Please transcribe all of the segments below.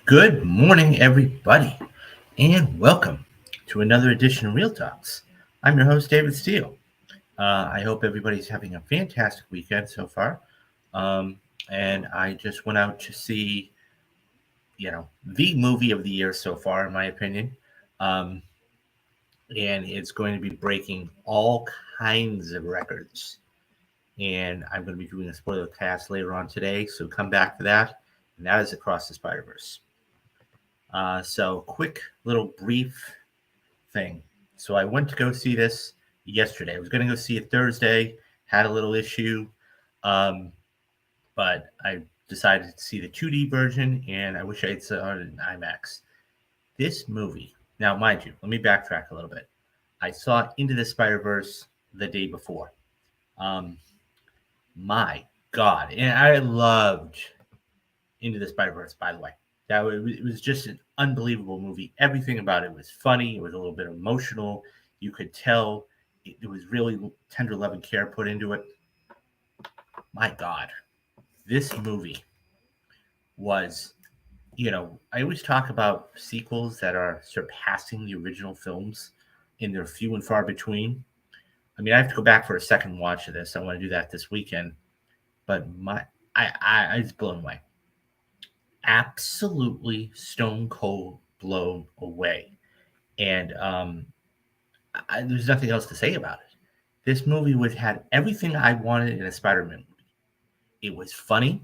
Good morning, everybody, and welcome to another edition of Real Talks. I'm your host, David Steele. I hope everybody's having a fantastic weekend so far. Um, and I just went out to see, the movie of the year so far, in my opinion. Um, and it's going to be breaking all kinds of records. And I'm going to be doing a spoiler cast later on today, so come back for that. And that is Across the Spider Verse. So, quick little brief thing. So, I went to go see this yesterday. I was going to go see it Thursday, had a little issue, um, but I decided to see the 2D version, and I wish I had saw it in IMAX. This movie, now, mind you, let me backtrack a little bit. I saw Into the Spider Verse the day before. Um, my God, and I loved Into the Spider Verse, by the way. It was just an unbelievable movie. Everything about it was funny. It was a little bit emotional. You could tell it was really tender love and care put into it. My God, this movie was, I always talk about sequels that are surpassing the original films in their few and far between. I mean, I have to go back for a second watch of this. I want to do that this weekend. But I was blown away. Absolutely stone cold blown away. And there's nothing else to say about it. This movie would had everything I wanted in a Spider-Man movie. It was funny.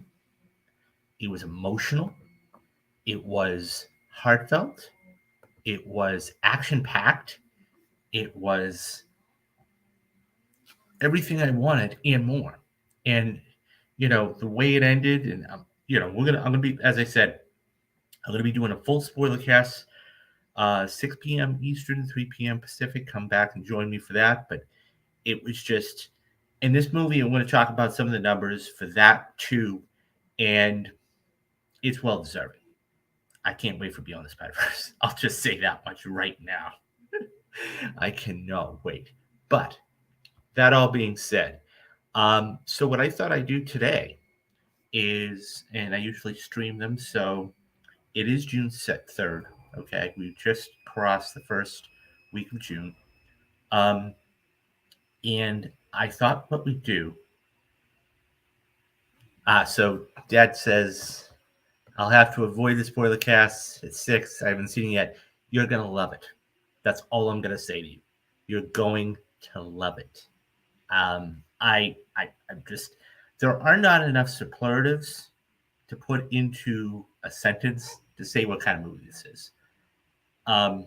It was emotional. It was heartfelt. It was action-packed. It was everything I wanted and more. And the way it ended, and I'm gonna be, as I said, I'm gonna be doing a full spoiler cast 6 p.m. Eastern, 3 p.m. Pacific. Come back and join me for that. But it was just in this movie. I'm going to talk about some of the numbers for that too, and it's well deserving. I can't wait for Beyond the Spider Verse. I'll just say that much right now. I cannot wait. But that all being said, so what I thought I'd do today is, and I usually stream them, so it is June 3rd. Okay, we just crossed the first week of June. Um, and I thought what we'd do. So Dad says I'll have to avoid the spoiler cast at 6. I haven't seen it yet. You're gonna love it. That's all I'm gonna say to you. You're going to love it. I'm just there are not enough superlatives to put into a sentence to say what kind of movie this is. Um,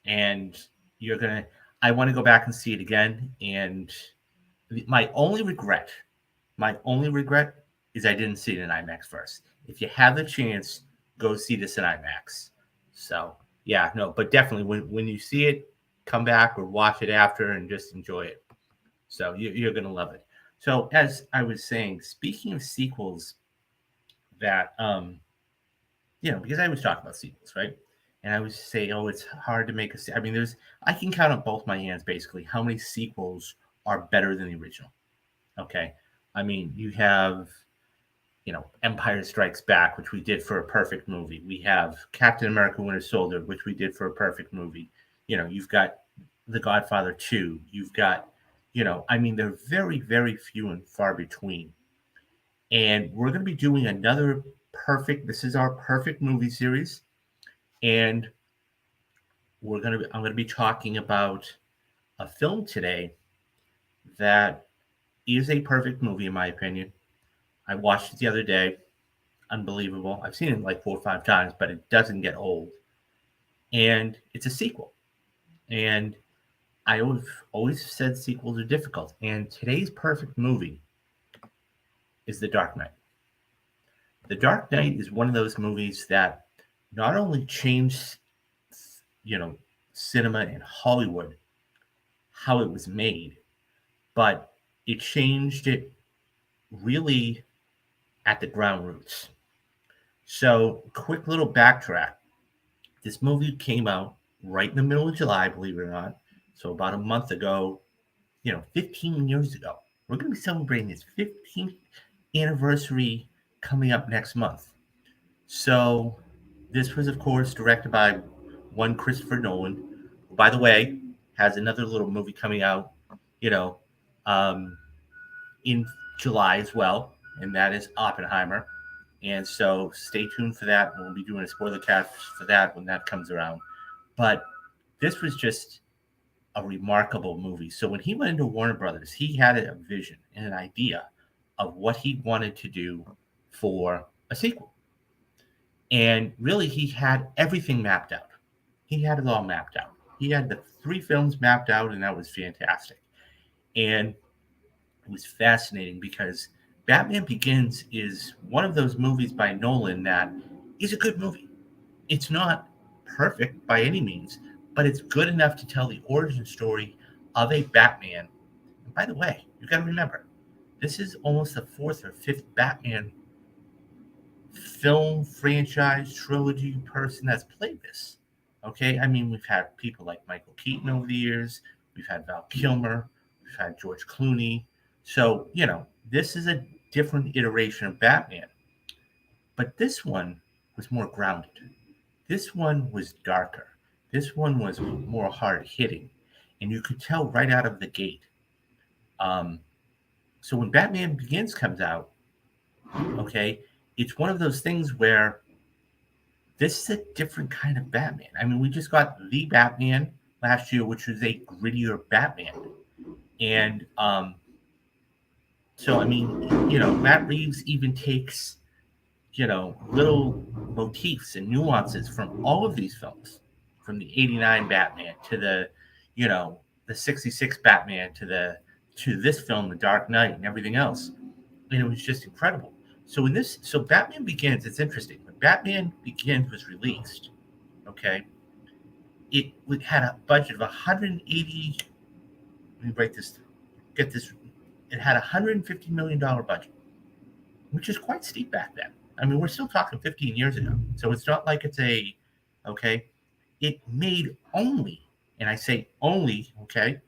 and you're gonna. I want to go back and see it again. And my only regret, is I didn't see it in IMAX first. If you have the chance, go see this in IMAX. So yeah, no, but definitely when you see it, come back or watch it after and just enjoy it. So you're gonna love it. So as I was saying, speaking of sequels, that because I was talking about sequels, right? And I was say, oh, it's hard to make a. I mean, I can count on both my hands basically how many sequels are better than the original. Okay, I mean, you have Empire Strikes Back, which we did for a perfect movie. We have Captain America: Winter Soldier, which we did for a perfect movie. You've got The Godfather 2. You've got, I mean, they're very, very few and far between. And we're going to be doing another this is our perfect movie series. And I'm going to be talking about a film today that is a perfect movie, in my opinion. I watched it the other day. Unbelievable. I've seen it like 4 or 5 times, but it doesn't get old. And it's a sequel. And I've always said sequels are difficult. And today's perfect movie is The Dark Knight. The Dark Knight is one of those movies that not only changed, cinema and Hollywood, how it was made, but it changed it really at the ground roots. So, quick little backtrack. This movie came out right in the middle of July, believe it or not. So, about a month ago, 15 years ago. We're going to be celebrating its 15th anniversary coming up next month. So, This was, of course, directed by one Christopher Nolan, who, by the way, has another little movie coming out, you know, um, in July as well, and that is Oppenheimer. And so stay tuned for that. We'll be doing a spoiler cast for that when that comes around. But this was just a remarkable movie. So when he went into Warner Brothers, he had a vision and an idea of what he wanted to do for a sequel. And really, he had everything mapped out. He had it all mapped out. He had the three films mapped out, and that was fantastic. And it was fascinating because Batman Begins is one of those movies by Nolan that is a good movie. It's not perfect by any means, but it's good enough to tell the origin story of a Batman. And by the way, you got to remember, this is almost the fourth or fifth Batman film franchise trilogy person that's played this. Okay, I mean, we've had people like Michael Keaton over the years, we've had Val Kilmer, we've had George Clooney. So, this is a different iteration of Batman. But this one was more grounded. This one was darker. This one was more hard hitting. And you could tell right out of the gate. Um, so when Batman Begins comes out, okay, it's one of those things where this is a different kind of Batman. I mean, we just got the Batman last year, which was a grittier Batman. And so, I mean, Matt Reeves even takes, little motifs and nuances from all of these films, from the '89 Batman to the '66 Batman to this film, The Dark Knight, and everything else. And it was just incredible. So Batman Begins, it's interesting. When Batman Begins was released, okay, it had a budget of 180. Let me write this. Get this. It had $150 million budget, which is quite steep back then. I mean, we're still talking 15 years ago, so it's not like okay. It made only, and I say only, okay,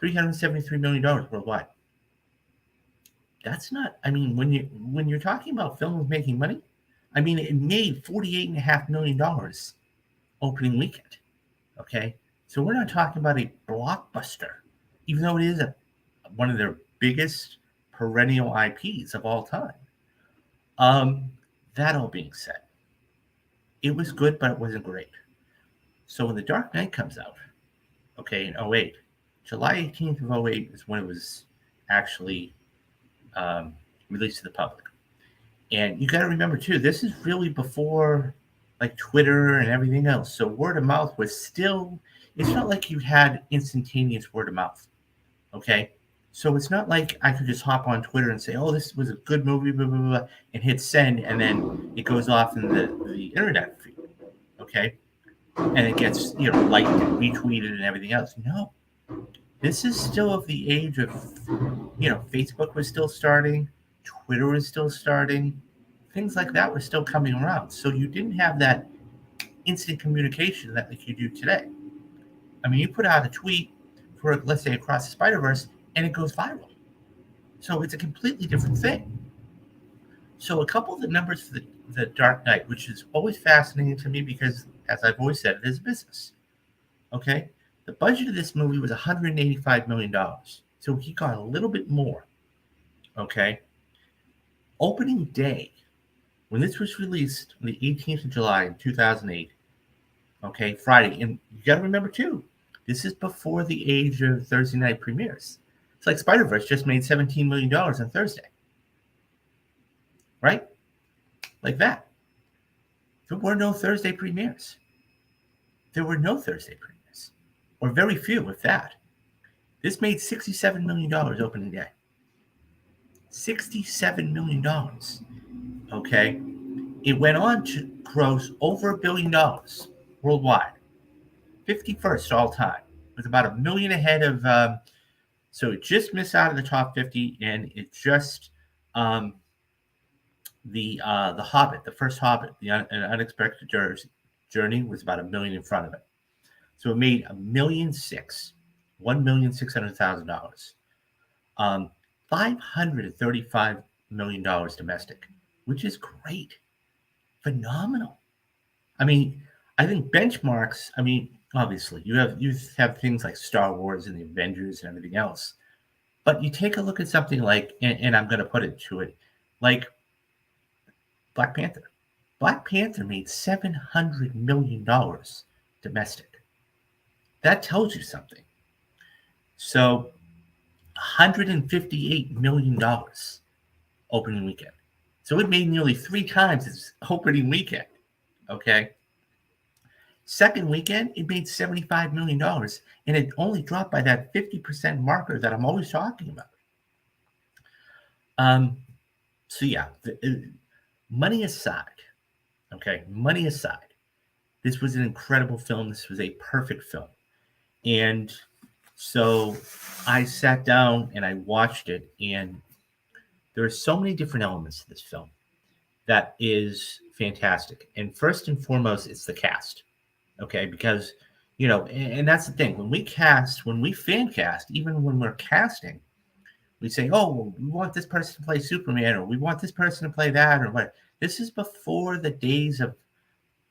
$373 million worldwide. That's not. I mean, when you're talking about films making money, I mean, it made $48.5 million opening weekend. Okay, so we're not talking about a blockbuster, even though it is one of their biggest perennial IPs of all time. Um, that all being said, it was good, but it wasn't great. So when The Dark Knight comes out, okay, in '08, July 18th of '08 is when it was actually um, released to the public. And you got to remember too, this is really before like Twitter and everything else. So word of mouth was still. It's not like you had instantaneous word of mouth. Okay, so it's not like I could just hop on Twitter and say, "Oh, this was a good movie," blah blah blah, and hit send, and then it goes off in the internet feed. Okay, and it gets liked and retweeted and everything else. No, this is still of the age of Facebook was still starting, Twitter was still starting, things like that were still coming around. So you didn't have that instant communication that like you do today. I mean, you put out a tweet for, let's say, Across the Spider Verse, and it goes viral. So it's a completely different thing. So a couple of the numbers for the Dark Knight, which is always fascinating to me because, as I've always said, it is business. Okay, the budget of this movie was $185 million, so he got a little bit more. Okay, opening day when this was released on the 18th of July in 2008. Okay, Friday, and you got to remember too, this is before the age of Thursday night premieres. It's like Spider Verse just made $17 million on Thursday, right? Like that. There were no Thursday premieres. There were no Thursday premieres, or very few, if that. This made $67 million opening day. $67 million. Okay, it went on to gross over $1 billion worldwide, 51st all time, with about a million ahead of. So it just missed out of the top 50, and it just the Hobbit, the first Hobbit, an unexpected journey, was about a million in front of it. So it made $1,600,000. 535 million dollars domestic, which is great, phenomenal. I mean, I think benchmarks. I mean, obviously, you have things like Star Wars and the Avengers and everything else, but you take a look at something like, and I'm going to put it to it, like Black Panther. Black Panther made $700 million domestic. That tells you something. So, $158 million opening weekend. So it made nearly 3 times its opening weekend. Okay. Second weekend, it made $75 million, and it only dropped by that 50% marker that I'm always talking about. Um, so yeah, money aside, okay, money aside, this was an incredible film. This was a perfect film, and so I sat down and I watched it, and there are so many different elements to this film that is fantastic. And first and foremost, it's the cast. Okay, because and that's the thing. When we fan cast, even when we're casting, we say, "Oh, well, we want this person to play Superman, or we want this person to play that, or what." This is before the days of.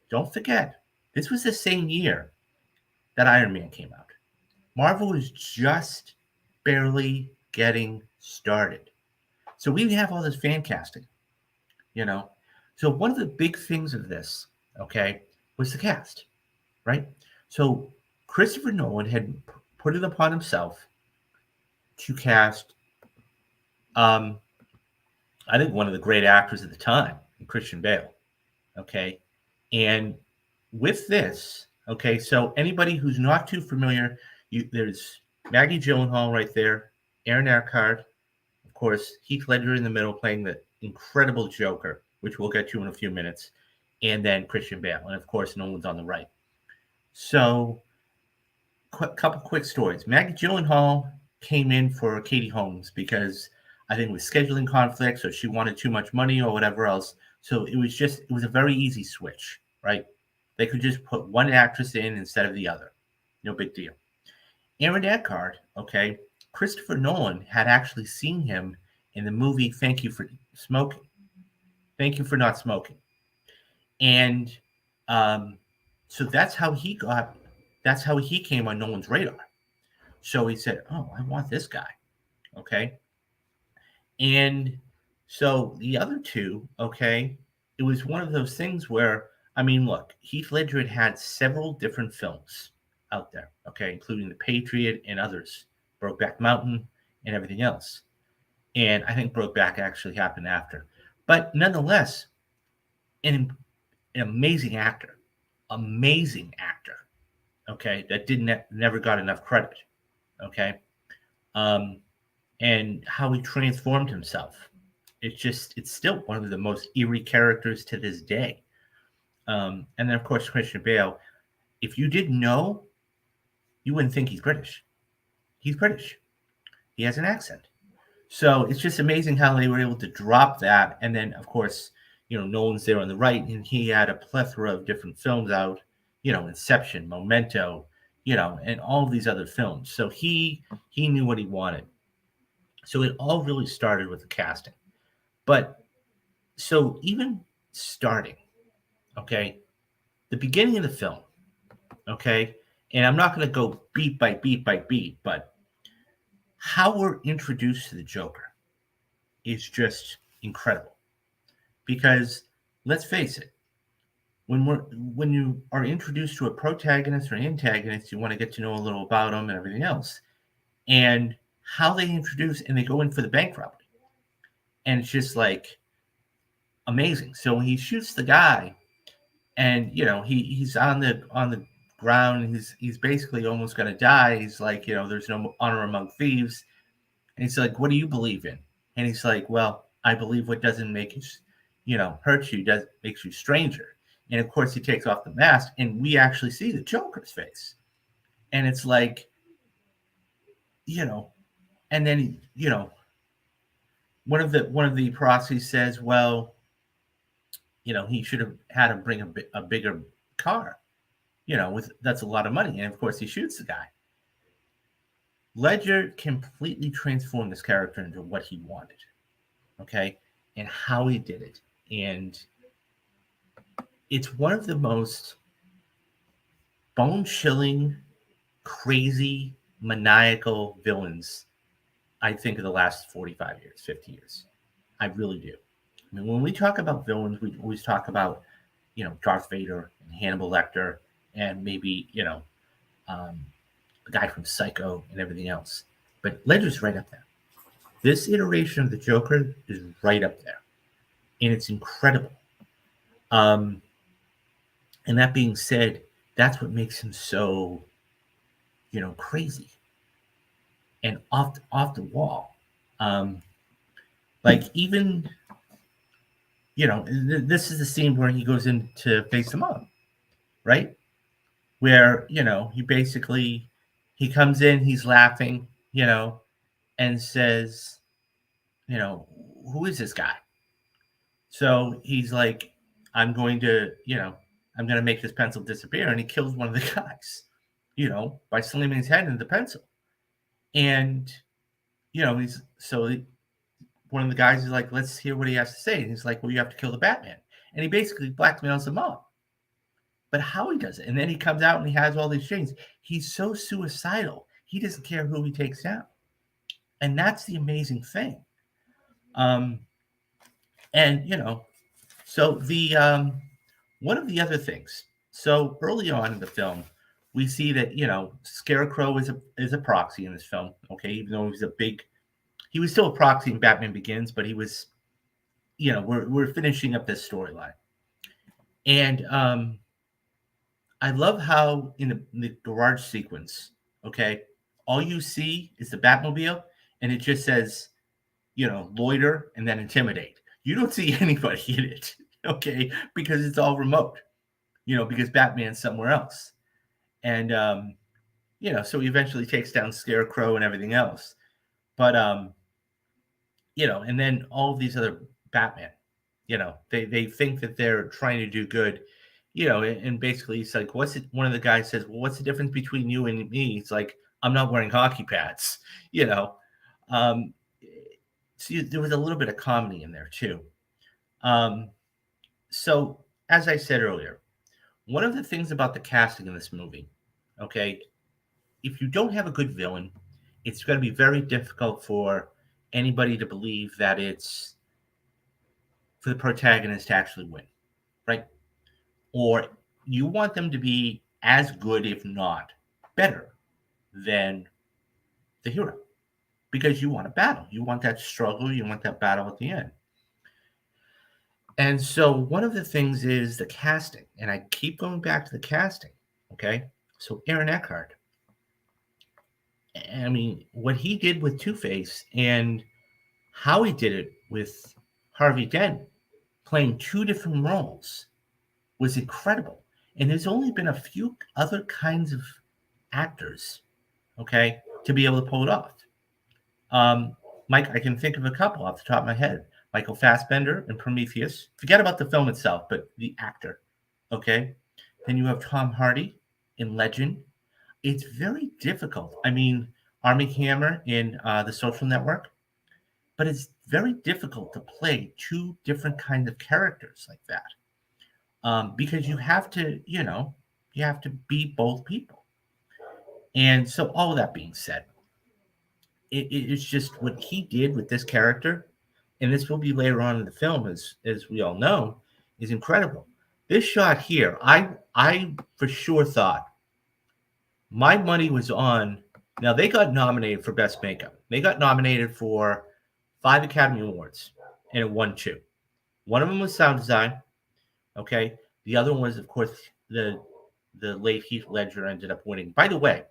Don't forget, this was the same year that Iron Man came out. Marvel was just barely getting started, so we didn't have all this fan casting. You know, so one of the big things of this, okay, was the cast, right? So Christopher Nolan had put it upon himself to cast, um, I think, one of the great actors at the time, Christian Bale. Okay, and with this, okay, so anybody who's not too familiar, there's Maggie Gyllenhaal right there, Aaron Eckhart, of course, Heath Ledger in the middle playing the incredible Joker, which we'll get to in a few minutes, and then Christian Bale, and of course, Nolan's on the right. So, couple quick stories. Maggie Gyllenhaal came in for Katie Holmes because I think with scheduling conflicts or she wanted too much money or whatever else. So it was a very easy switch, right? They could just put one actress in instead of the other. No big deal. Aaron Eckhart, okay, Christopher Nolan had actually seen him in the movie Thank You for Smoking. Thank You for Not Smoking. And um, so that's how he came on Nolan's radar. So he said, "Oh, I want this guy." Okay. And so the other two, okay, it was one of those things where, I mean, look, Heath Ledger had several different films out there, okay, including The Patriot and others, Brokeback Mountain and everything else. And I think Brokeback actually happened after. But nonetheless, an amazing actor, okay, that didn't never got enough credit, okay, um, and how he transformed himself. It's still one of the most eerie characters to this day. And then of course Christian Bale. If you didn't know, you wouldn't think he's British. He's British. He has an accent. So it's just amazing how they were able to drop that. And then of course, Nolan's there on the right, and he had a plethora of different films out. Inception, Memento, and all of these other films. So he knew what he wanted. So it all really started with the casting. But so even starting, okay, the beginning of the film, okay, and I'm not going to go beat by beat by beat, but how we're introduced to the Joker is just incredible. Because let's face it, when you are introduced to a protagonist or an antagonist, you want to get to know a little about them and everything else, and how they introduce and they go in for the bank robbery, and it's just like amazing. So when he shoots the guy, and he's on the ground, and he's basically almost gonna die. He's like, there's no honor among thieves, and he's like, "What do you believe in?" And he's like, "Well, I believe what doesn't make you, hurt you, does makes you stranger." And of course, he takes off the mask, and we actually see the Joker's face, and it's like, and then one of the proxies says, "Well, he should have had him bring a bigger car." With that's a lot of money. And of course, he shoots the guy. Ledger completely transformed this character into what he wanted, okay, and how he did it. And it's one of the most bone chilling, crazy, maniacal villains I think of the last 45 years, 50 years. I really do. I mean, when we talk about villains, we always talk about, Darth Vader and Hannibal Lecter and maybe, um, the guy from Psycho and everything else. But Ledger's right up there. This iteration of the Joker is right up there. And it's incredible. Um, and that being said, that's what makes him so, crazy and off the wall. Um, like even this is the scene where he goes in to face the mom, right? Where he comes in, he's laughing, and says, you know, who is this guy? So he's like, I'm going to, I'm going to make this pencil disappear, and he kills one of the guys, by slamming his head into the pencil, and he's so one of the guys is like, let's hear what he has to say. And he's like, well, you have to kill the Batman. And he basically blackmails him up. But how he does it, and then he comes out and he has all these chains. He's so suicidal. He doesn't care who he takes down. And that's the amazing thing. Um, and, so the one of the other things, so early on in the film, we see that, Scarecrow is a proxy in this film. Okay. Even though he was still a proxy in Batman Begins, but he was, we're finishing up this storyline. And I love how in the garage sequence, okay, all you see is the Batmobile, and it just says, loiter and then intimidate. You don't see anybody in it, okay, because it's all remote, because Batman's somewhere else. And, so he eventually takes down Scarecrow and everything else. But, and then all of these other Batman, they think that they're trying to do good, and basically it's like, one of the guys says, well, what's the difference between you and me? It's like, I'm not wearing hockey pads, um, so there was a little bit of comedy in there too. Um, so as I said earlier, one of the things about the casting in this movie, okay, if you don't have a good villain, it's going to be very difficult for anybody to believe that it's for the protagonist to actually win, right? Or you want them to be as good, if not better, than the hero. Because you want a battle. You want that struggle. You want that battle at the end. And so one of the things is the casting. And I keep going back to the casting. Okay. So Aaron Eckhart, I mean, what he did with Two-Face and how he did it with Harvey Dent, playing two different roles, was incredible. And there's only been a few other kinds of actors, okay, to be able to pull it off. Mike, I can think of a couple off the top of my head. Michael Fassbender in Prometheus. Forget about the film itself, but the actor, okay? Then you have Tom Hardy in Legend. It's very difficult. I mean, Armie Hammer in The Social Network, but it's very difficult to play two different kinds of characters like that, because you have to, you have to be both people. And so, all that being said, it's just what he did with this character, and this will be later on in the film, as we all know, is incredible. This shot here, I for sure thought my money was on. Now they got nominated for best makeup. They got nominated for 5 Academy Awards, and it won 2. One of them was sound design. Okay, the other one was, of course, the late Heath Ledger ended up winning. By the way,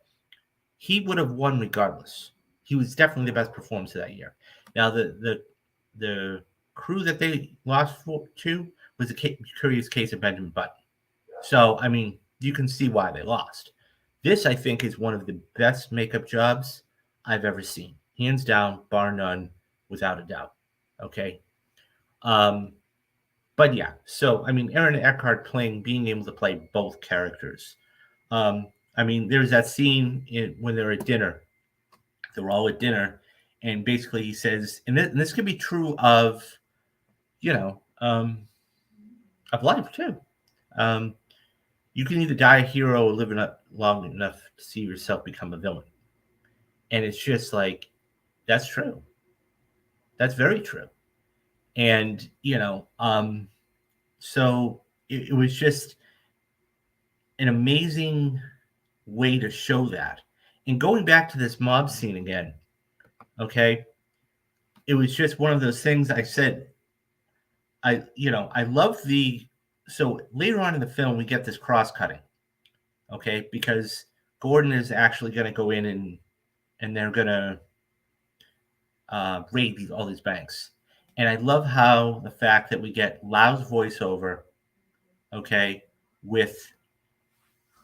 he would have won regardless. He was definitely the best performance of that year. Now the crew that they lost to was a curious case of Benjamin Button. So I mean, you can see why they lost. This, I think, is one of the best makeup jobs I've ever seen, hands down, bar none, without a doubt. Okay. But yeah, so I mean, Aaron Eckhart being able to play both characters. I mean, there's that scene when they're at dinner. They're all at dinner, and basically he says, and this could be true of, you know, um, of life too. Um, you can either die a hero or live long enough to see yourself become a villain. And it's just like, that's true. That's very true. And, so it was just an amazing way to show that. And going back to this mob scene again, okay, it was just one of those things I said, I love so later on in the film, we get this cross cutting, okay, because Gordon is actually going to go in and they're going to raid all these banks. And I love how the fact that we get Lau's voiceover, okay, with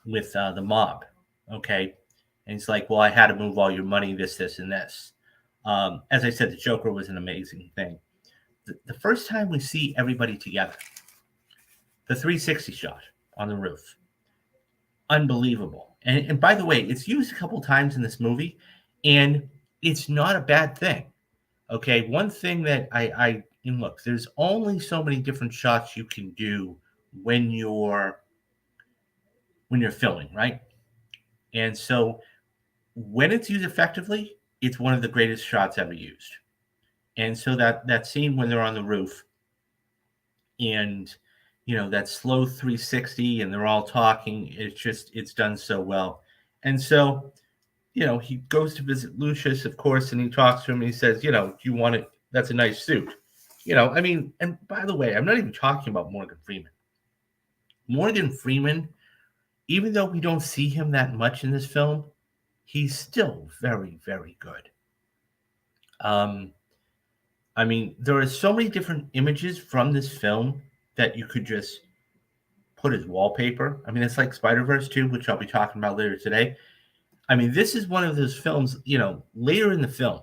the mob, okay, and he's like, "Well, I had to move all your money, this, and this." As I said, the Joker was an amazing thing. The first time we see everybody together, the 360 shot on the roof, unbelievable. And by the way, it's used a couple times in this movie, and it's not a bad thing. Okay, one thing that and look, there's only so many different shots you can do when you're filming, right? And so when it's used effectively, it's one of the greatest shots ever used. And so that scene when they're on the roof and that slow 360 and they're all talking, it's done so well. And so he goes to visit Lucius, of course, and he talks to him and he says, do you want it? That's a nice suit. I mean, and by the way, I'm not even talking about Morgan Freeman. Morgan Freeman, even though we don't see him that much in this film, he's still very, very good. I mean, there are so many different images from this film that you could just put as wallpaper. I mean, it's like Spider-Verse 2, which I'll be talking about later today. I mean, this is one of those films, later in the film,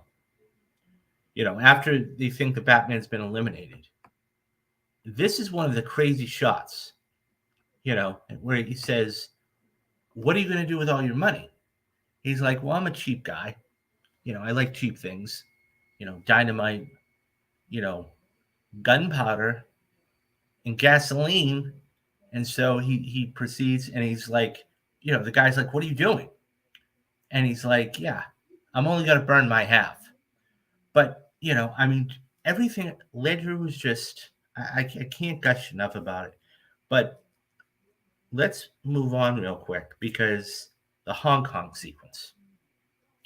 after they think the Batman's been eliminated, this is one of the crazy shots, where he says, "What are you going to do with all your money?" He's like, "Well, I'm a cheap guy. I like cheap things, dynamite, gunpowder, and gasoline." And so he proceeds and he's like, the guy's like, "What are you doing?" And he's like, "Yeah, I'm only going to burn my half." But, I mean, everything Ledger was just, I can't gush enough about it. But let's move on real quick because the Hong Kong sequence.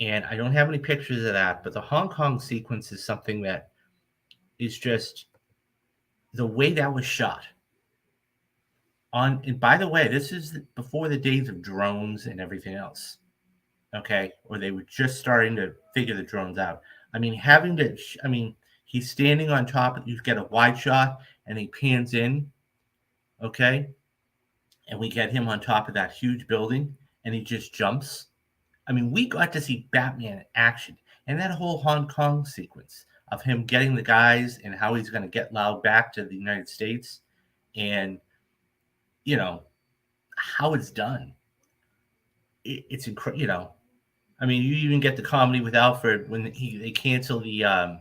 And I don't have any pictures of that, but the Hong Kong sequence is something that is just the way that was shot. And by the way, this is before the days of drones and everything else. Okay, or they were just starting to figure the drones out. I mean, he's standing on top. You get a wide shot, and he pans in. Okay, and we get him on top of that huge building, and he just jumps. I mean, we got to see Batman in action, and that whole Hong Kong sequence of him getting the guys and how he's going to get Lau back to the United States, and how it's done. It's incredible. I mean, you even get the comedy with Alfred when they cancel the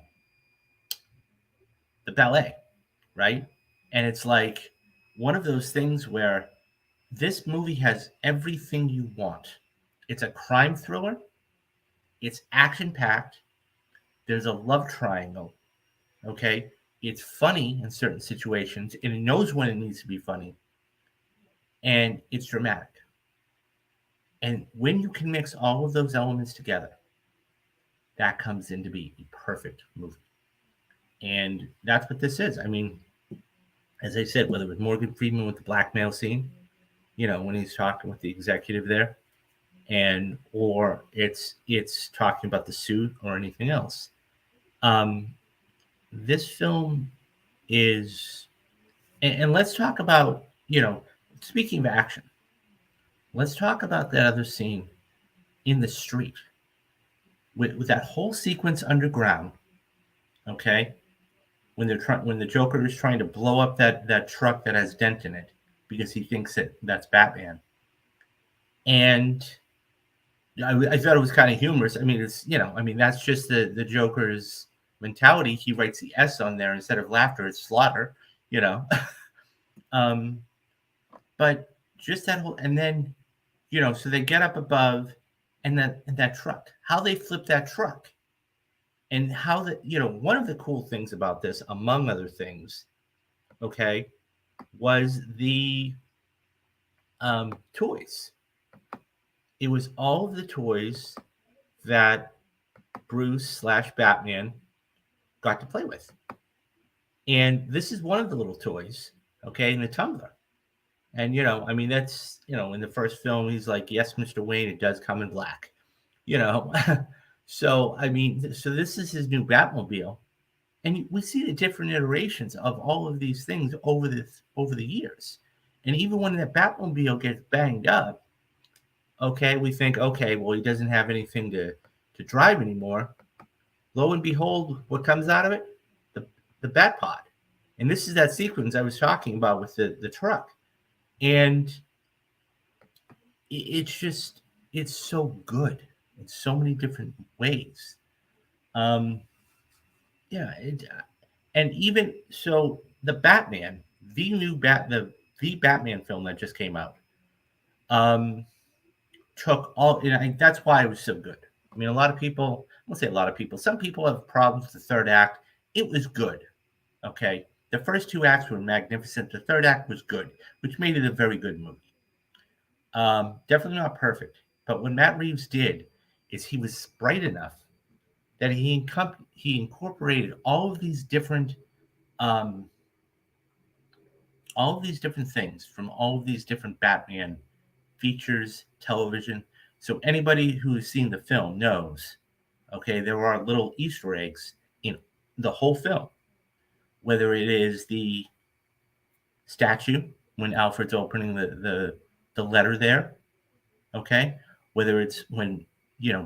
ballet, right? And it's like one of those things where this movie has everything you want. It's a crime thriller. It's action packed. There's a love triangle. Okay, it's funny in certain situations, and it knows when it needs to be funny, and it's dramatic. And when you can mix all of those elements together, that comes in to be a perfect movie. And that's what this is. I mean, as I said, whether it was Morgan Freeman with the blackmail scene, when he's talking with the executive there, or it's talking about the suit or anything else. This film is, and let's talk about, speaking of action, let's talk about that other scene in the street with that whole sequence underground. Okay, when the Joker is trying to blow up that truck that has dent in it because he thinks that's Batman. And I thought it was kind of humorous. I mean, that's just the Joker's mentality. He writes the S on there instead of laughter. It's slaughter, um, But just that whole, and then, so they get up above, and that truck, how they flip that truck, and how one of the cool things about this, among other things, okay, was the toys. It was all of the toys that Bruce/Batman got to play with. And this is one of the little toys, okay, in the tumbler. And, that's, in the first film, he's like, yes, Mr. Wayne, it does come in black, you know. So, so this is his new Batmobile. And we see the different iterations of all of these things over the years. And even when that Batmobile gets banged up, okay, we think, okay, well, he doesn't have anything to drive anymore. Lo and behold, what comes out of it? The Bat Pod. And this is that sequence I was talking about with the truck. And it's so good in so many different ways. Yeah, and even so, the Batman, the new the Batman film that just came out, um, took all. That's why it was so good. A lot of people, I won't say a lot of people, some people have problems with the third act. It was good. Okay. The first two acts were magnificent. The third act was good, which made it a very good movie. Definitely not perfect. But what Matt Reeves did is he was bright enough that he incorporated um, all of these different things from all of these different Batman features, television. So anybody who has seen the film knows, okay, there are little Easter eggs in the whole film, whether it is the statue when Alfred's opening the letter there, okay, whether it's when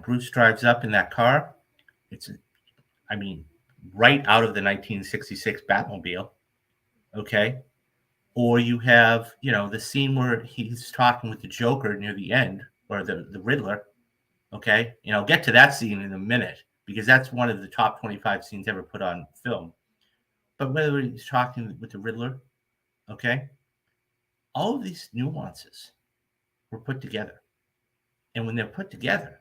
Bruce drives up in that car, it's I mean right out of the 1966 Batmobile, okay, or you have the scene where he's talking with the Joker near the end, or the Riddler, okay, I'll get to that scene in a minute because that's one of the top 25 scenes ever put on film. But whether he's talking with the Riddler, okay, all of these nuances were put together. And when they're put together,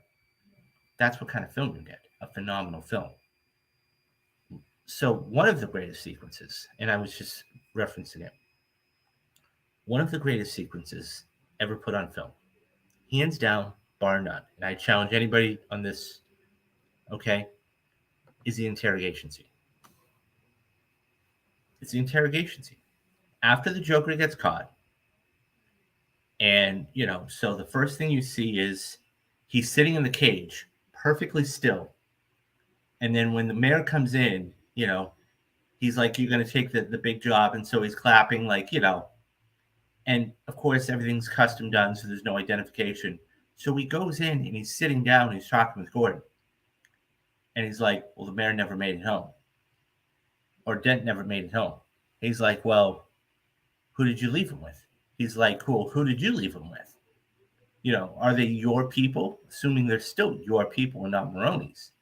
that's what kind of film you get, a phenomenal film. So one of the greatest sequences, and I was just referencing it, one of the greatest sequences ever put on film, hands down, bar none, and I challenge anybody on this, okay, is the interrogation scene. It's the interrogation scene. After the Joker gets caught, and, so the first thing you see is he's sitting in the cage, perfectly still. And then when the mayor comes in, he's like, you're going to take the big job. And so he's clapping, like, and of course, everything's custom done, so there's no identification. So he goes in and he's sitting down, and he's talking with Gordon. And he's like, well, the mayor never made it home. Or Dent never made it home. He's like, well, who did you leave him with? He's like, cool, who did you leave him with? Are they your people? Assuming they're still your people and not Maroney's.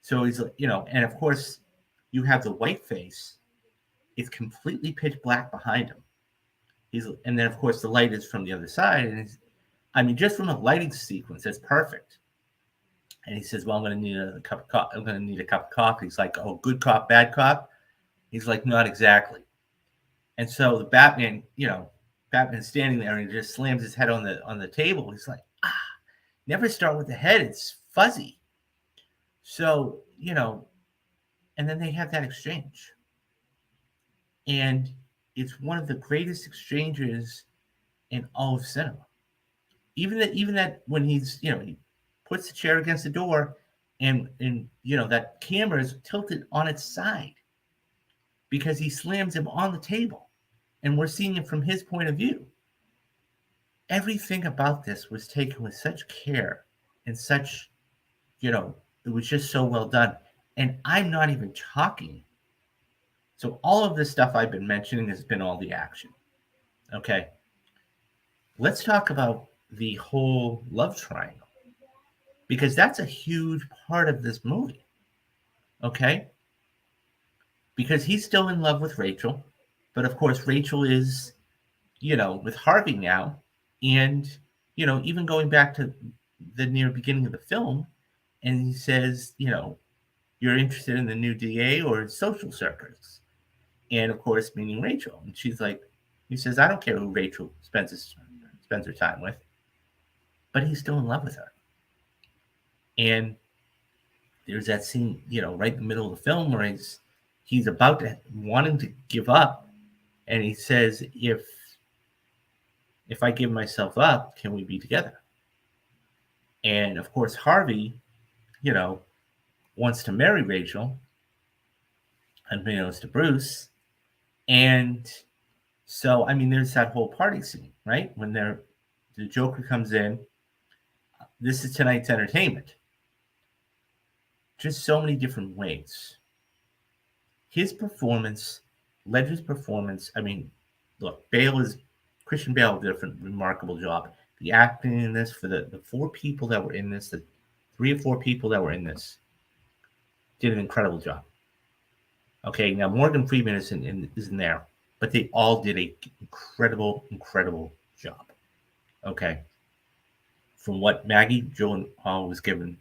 So he's like, and of course, you have the white face. It's completely pitch black behind him. And then of course the light is from the other side, and just from a lighting sequence, it's perfect. And he says, "Well, I'm going to need a cup of coffee. I'm going to need a cup of coffee." He's like, "Oh, good cop, bad cop." He's like, "Not exactly." And so the Batman's standing there, and he just slams his head on the table. He's like, never start with the head. It's fuzzy. So and then they have that exchange, and it's one of the greatest exchanges in all of cinema. Even that when he's he puts the chair against the door, and that camera is tilted on its side because he slams him on the table, and we're seeing it from his point of view. Everything about this was taken with such care and such, it was just so well done. And I'm not even talking. So all of this stuff I've been mentioning has been all the action. Okay. Let's talk about the whole love triangle, because that's a huge part of this movie. Okay. Because he's still in love with Rachel. But of course, Rachel is, with Harvey now, and even going back to the near beginning of the film, and he says, you're interested in the new DA or social circus, and of course, meaning Rachel, and she's like, he says, I don't care who Rachel spends her time with, but he's still in love with her, and there's that scene, right in the middle of the film where he's about to wanting to give up, and he says, if I give myself up, can we be together? And of course, Harvey, you know, wants to marry Rachel, unbeknownst to Bruce. And so, I mean, there's that whole party scene, right? When the Joker comes in, this is tonight's entertainment. Just so many different ways. His performance, Ledger's performance, I mean, look, Christian Bale did a remarkable job. The acting in this, for the four people that were in this, the 3 or 4 people that were in this, did an incredible job. Okay, now Morgan Freeman is in there, but they all did an incredible job. Okay, from what Maggie Gyllenhaal was given,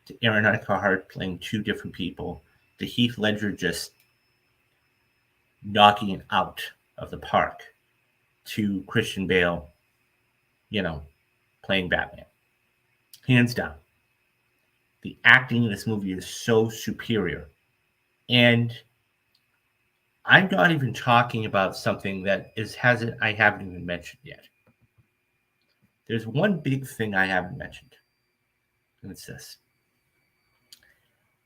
to Aaron Eckhart playing 2 different people, to Heath Ledger just knocking it out of the park, to Christian Bale, playing Batman. Hands down. The acting in this movie is so superior. And I'm not even talking about something that I haven't even mentioned yet. There's one big thing I haven't mentioned, and it's this.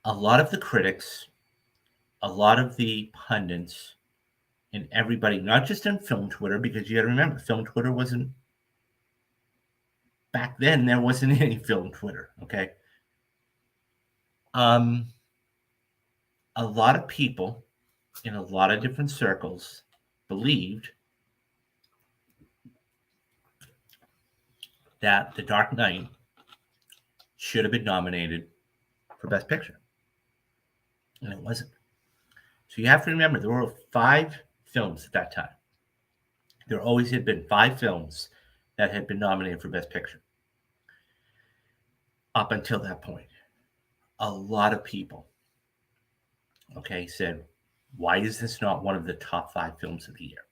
A lot of the critics, a lot of the pundits, and everybody, not just on film Twitter, because you got to remember, film Twitter wasn't, back then, there wasn't any film Twitter, okay? A lot of people in a lot of different circles believed that The Dark Knight should have been nominated for Best Picture. And it wasn't. So you have to remember, there were 5 films at that time. There always had been 5 films that had been nominated for Best Picture. Up until that point. A lot of people, said, why is this not one of the top 5 films of the year?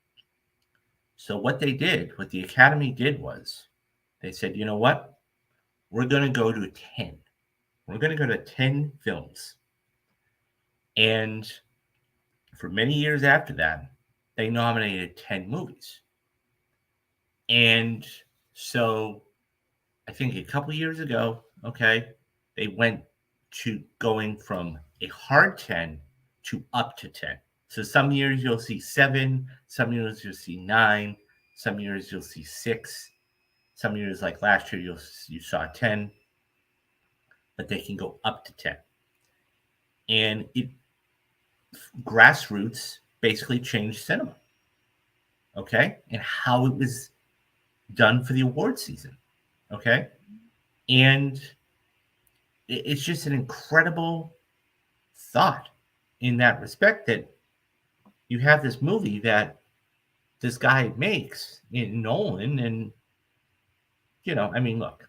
So what the Academy did was, they said, you know what? We're going to go to 10. We're going to go to 10 films. And for many years after that, they nominated 10 movies. And so I think a couple years ago, they went to going from a hard 10 to up to 10. So some years you'll see 7, some years you'll see 9, some years you'll see 6, some years like last year you saw 10, but they can go up to 10. And grassroots basically changed cinema, and how it was done for the award season, and it's just an incredible thought in that respect, that you have this movie that this guy makes in Nolan, and look,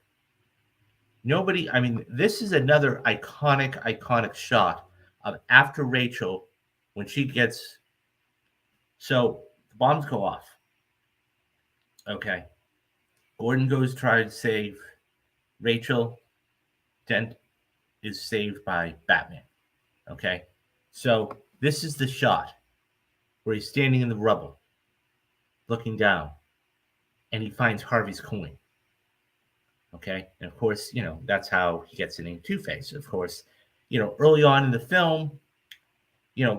this is another iconic shot of after Rachel, when she gets, so the bombs go off. Gordon goes to try to save Rachel. Dent is saved by Batman. So this is the shot where he's standing in the rubble, looking down, and he finds Harvey's coin. And of course, that's how he gets the name Two-Face. Of course, early on in the film,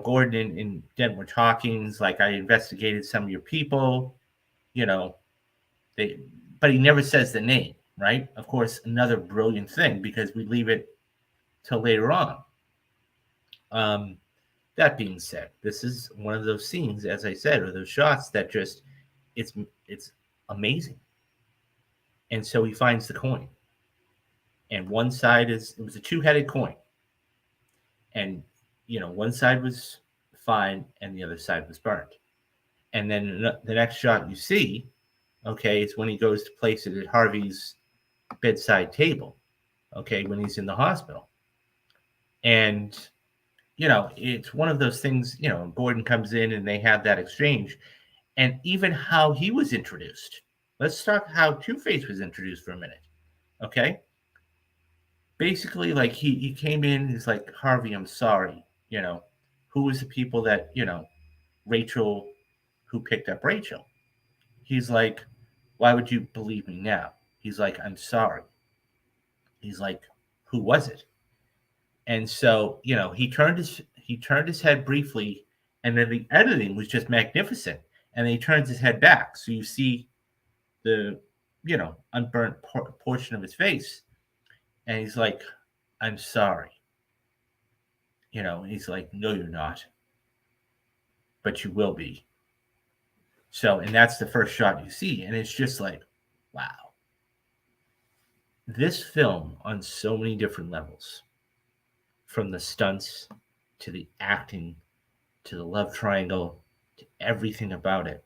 Gordon and Dent were talking. It's like, I investigated some of your people, but he never says the name, right? Of course, another brilliant thing, because we leave it till later on. That being said, this is one of those scenes, as I said, or those shots that just, it's amazing. And so he finds the coin. And one side it was a 2-headed coin. And, one side was fine and the other side was burnt. And then the next shot you see, okay, is when he goes to place it at Harvey's bedside table, okay, when he's in the hospital. And, it's one of those things, Gordon comes in and they have that exchange. And even how he was introduced. Let's talk how Two-Face was introduced for a minute, okay? Basically, like, he came in, he's like, Harvey, I'm sorry, who was the people that, Rachel, who picked up Rachel? He's like, why would you believe me now? He's like, I'm sorry. He's like, who was it? And so, he turned his head briefly, and then the editing was just magnificent. And then he turns his head back, so you see the, unburnt portion of his face, and he's like, I'm sorry. He's like, no, you're not, but you will be. So, and that's the first shot you see, and it's just like, wow. This film, on so many different levels, from the stunts to the acting to the love triangle to everything about it.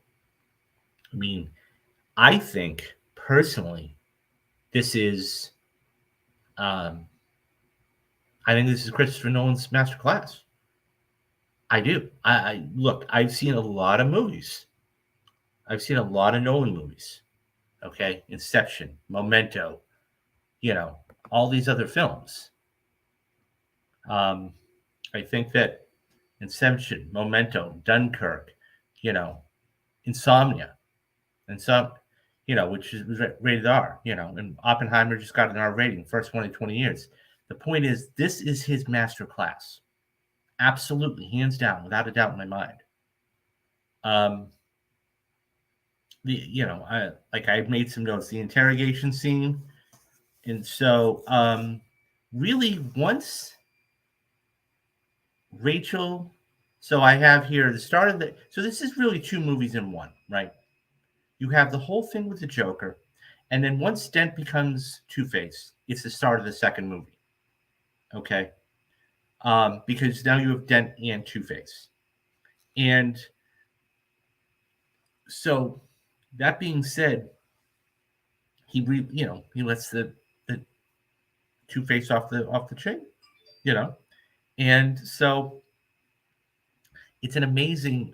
I mean, I think personally, this is, um, I think this is Christopher Nolan's masterclass. I do. I look. I've seen a lot of movies. I've seen a lot of Nolan movies. Okay, Inception, Memento, all these other films. I think that Inception, Memento, Dunkirk, Insomnia, and some, which was rated R, and Oppenheimer just got an R rating, first one in 20 years. The point is, this is his master class. Absolutely, hands down, without a doubt in my mind. I made some notes, the interrogation scene. And so, really, once Rachel, so I have here the start of so this is really two movies in one, right? You have the whole thing with the Joker, and then once Dent becomes Two-Face, it's the start of the second movie, okay? Because now you have Dent and Two-Face. And so, that being said, he lets the Two-Face off the chain, and so it's an amazing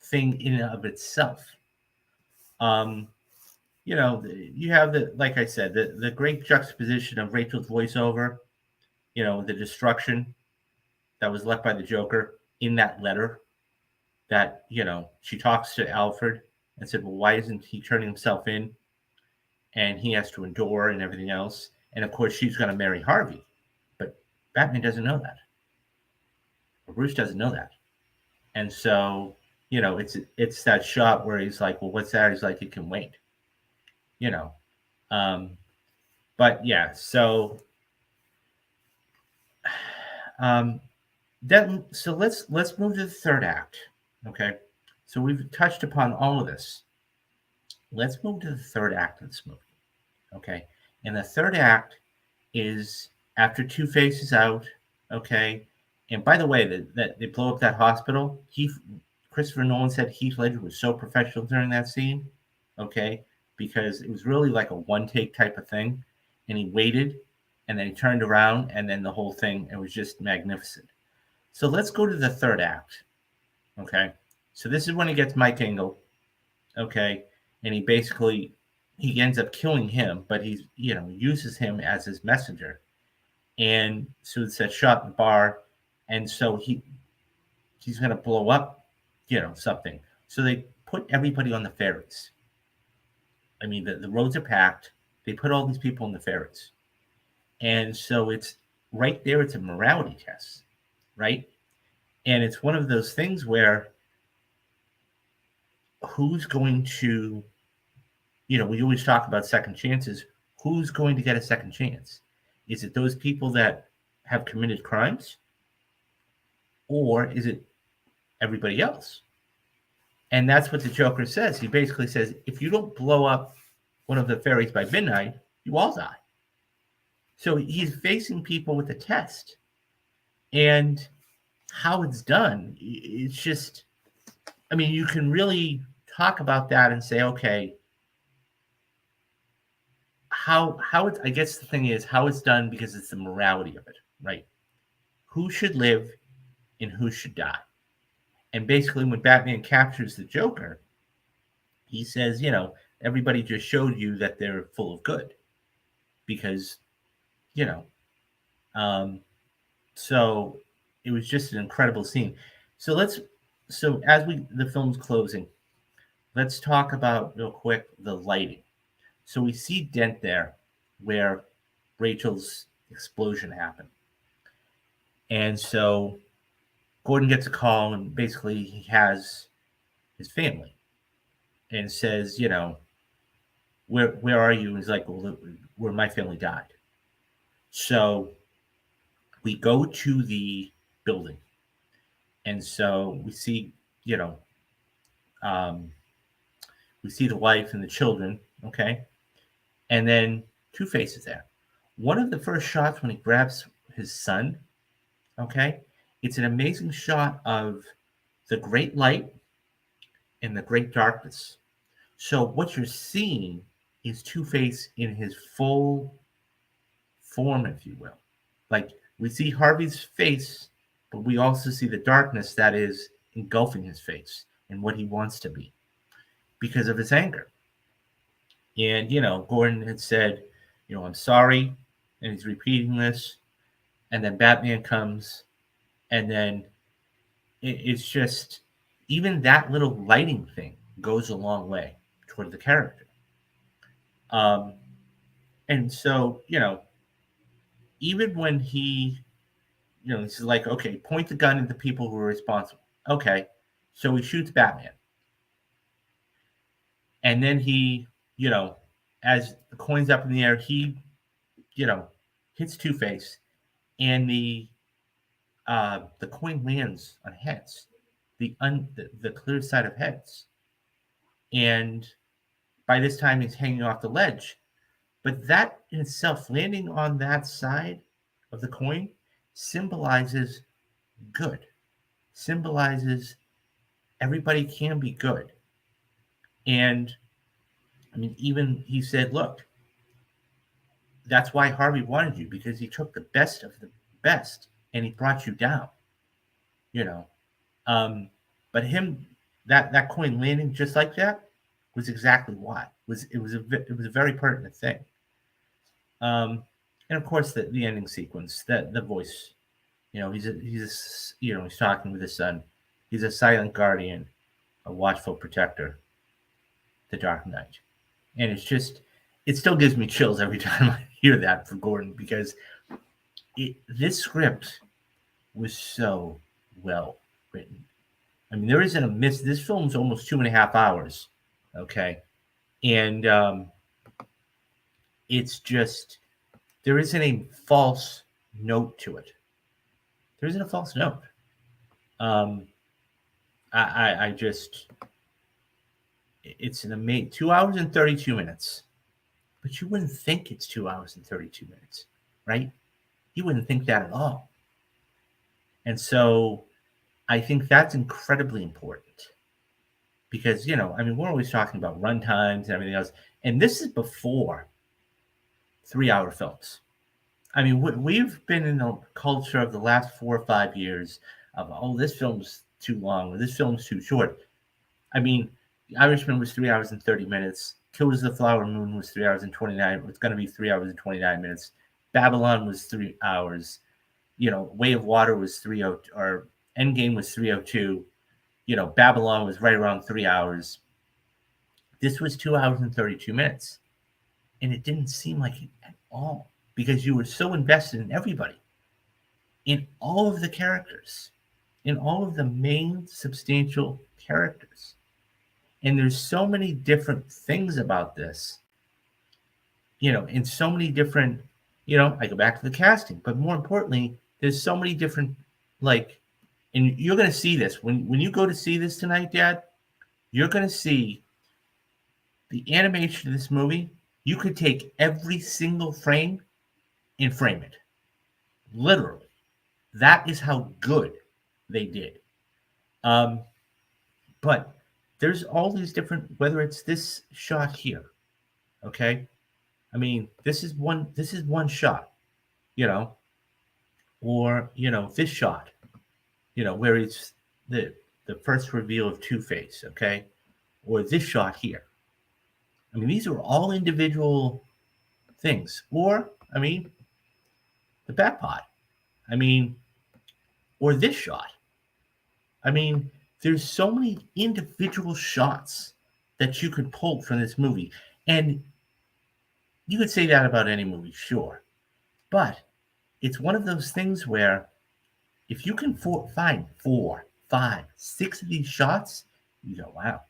thing in and of itself. You have like I said, the great juxtaposition of Rachel's voiceover, the destruction that was left by the Joker in that letter that, she talks to Alfred and said, well, why isn't he turning himself in? And he has to endure and everything else. And of course, she's going to marry Harvey. But Batman doesn't know that. Or Bruce doesn't know that. And so, it's that shot where he's like, well, what's that? He's like, it can wait. But yeah, so so let's move to the third act. Okay. So we've touched upon all of this. Let's move to the third act of this movie. Okay. And the third act is after Two-Face is out. Okay. And by the way, that they blow up that hospital. Christopher Nolan said Heath Ledger was so professional during that scene. Okay. Because it was really like a one-take type of thing. And he waited, and then he turned around, and then the whole thing, it was just magnificent. So let's go to the third act. Okay. So this is when he gets Mike Engel. Okay. And he ends up killing him, but he uses him as his messenger. And so it's that shot in the bar. And so he's going to blow up, something. So they put everybody on the ferries. I mean, the roads are packed. They put all these people on the ferries. And so it's right there. It's a morality test, right? And it's one of those things where who's going to, we always talk about second chances. Who's going to get a second chance? Is it those people that have committed crimes? Or is it everybody else? And that's what the Joker says. He basically says, if you don't blow up one of the ferries by midnight, you all die. So he's facing people with a test. And how it's done, it's just, I mean, you can really talk about that and say, okay, how it's, I guess the thing is how it's done because it's the morality of it, right? Who should live and who should die? And basically, when Batman captures the Joker, he says, everybody just showed you that they're full of good because, you know, um, so it was just an incredible scene. So so as the film's closing, let's talk about real quick the lighting. So we see Dent there where Rachel's explosion happened. And so Gordon gets a call and basically he has his family and says, where are you? And he's like, well, where my family died. So we go to the building. And so we see, you know, um, we see the wife and the children, okay? And then Two-Face is there. One of the first shots when he grabs his son, okay, it's an amazing shot of the great light and the great darkness. So what you're seeing is Two-Face in his full form, if you will. Like we see Harvey's face, but we also see the darkness that is engulfing his face and what he wants to be because of his anger. And, Gordon had said, I'm sorry. And he's repeating this. And then Batman comes. And then it's just, even that little lighting thing goes a long way toward the character. Um, and so, even when he's like, okay, point the gun at the people who are responsible. Okay. So he shoots Batman. And then he, as the coin's up in the air, he, hits Two-Face and the coin lands on heads, the clear side of heads. And by this time he's hanging off the ledge. But that in itself, landing on that side of the coin symbolizes good, symbolizes everybody can be good. And I mean, even he said, look, that's why Harvey wanted you, because he took the best of the best and he brought you down, you know. But him, that coin landing just like that was exactly why. It was a very pertinent thing. And of course the ending sequence, the voice, he's talking with his son. He's a silent guardian, a watchful protector, the Dark Knight. And it still gives me chills every time I hear that for Gordon because this script was so well written. I mean, there isn't a miss. This film's almost 2.5 hours, okay, and it's just there isn't a false note to it. There isn't a false note. I just it's an amazing 2 hours and 32 minutes. But you wouldn't think it's 2 hours and 32 minutes, right? You wouldn't think that at all. And so I think that's incredibly important because, we're always talking about run times and everything else. And this is before 3-hour films. I mean, we've been in a culture of the last 4 or 5 years of, this film's too long or this film's too short. I mean, The Irishman was 3 hours and 30 minutes. Killers of the Flower Moon was 3 hours and 29. It's going to be 3 hours and 29 minutes. Babylon was 3 hours. Way of Water was 3:02, or Endgame was 3:02. Babylon was right around 3 hours. This was 2 hours and 32 minutes. And it didn't seem like it at all because you were so invested in everybody, in all of the characters, in all of the main substantial characters. And there's so many different things about this, in so many different, I go back to the casting, but more importantly, there's so many different, and you're going to see this when you go to see this tonight, Dad, you're going to see the animation of this movie. You could take every single frame and frame it. Literally. That is how good they did. But there's all these different, whether it's this shot here, okay? I mean, this is one shot, you know, or this shot, where it's the the first reveal of Two-Face, okay? Or this shot here. I mean, these are all individual things. Or, I mean, the back pot. I mean, or this shot. I mean, there's so many individual shots that you could pull from this movie. And you could say that about any movie, sure. But it's one of those things where if you can find 4, 5, 6 of these shots, you go, wow,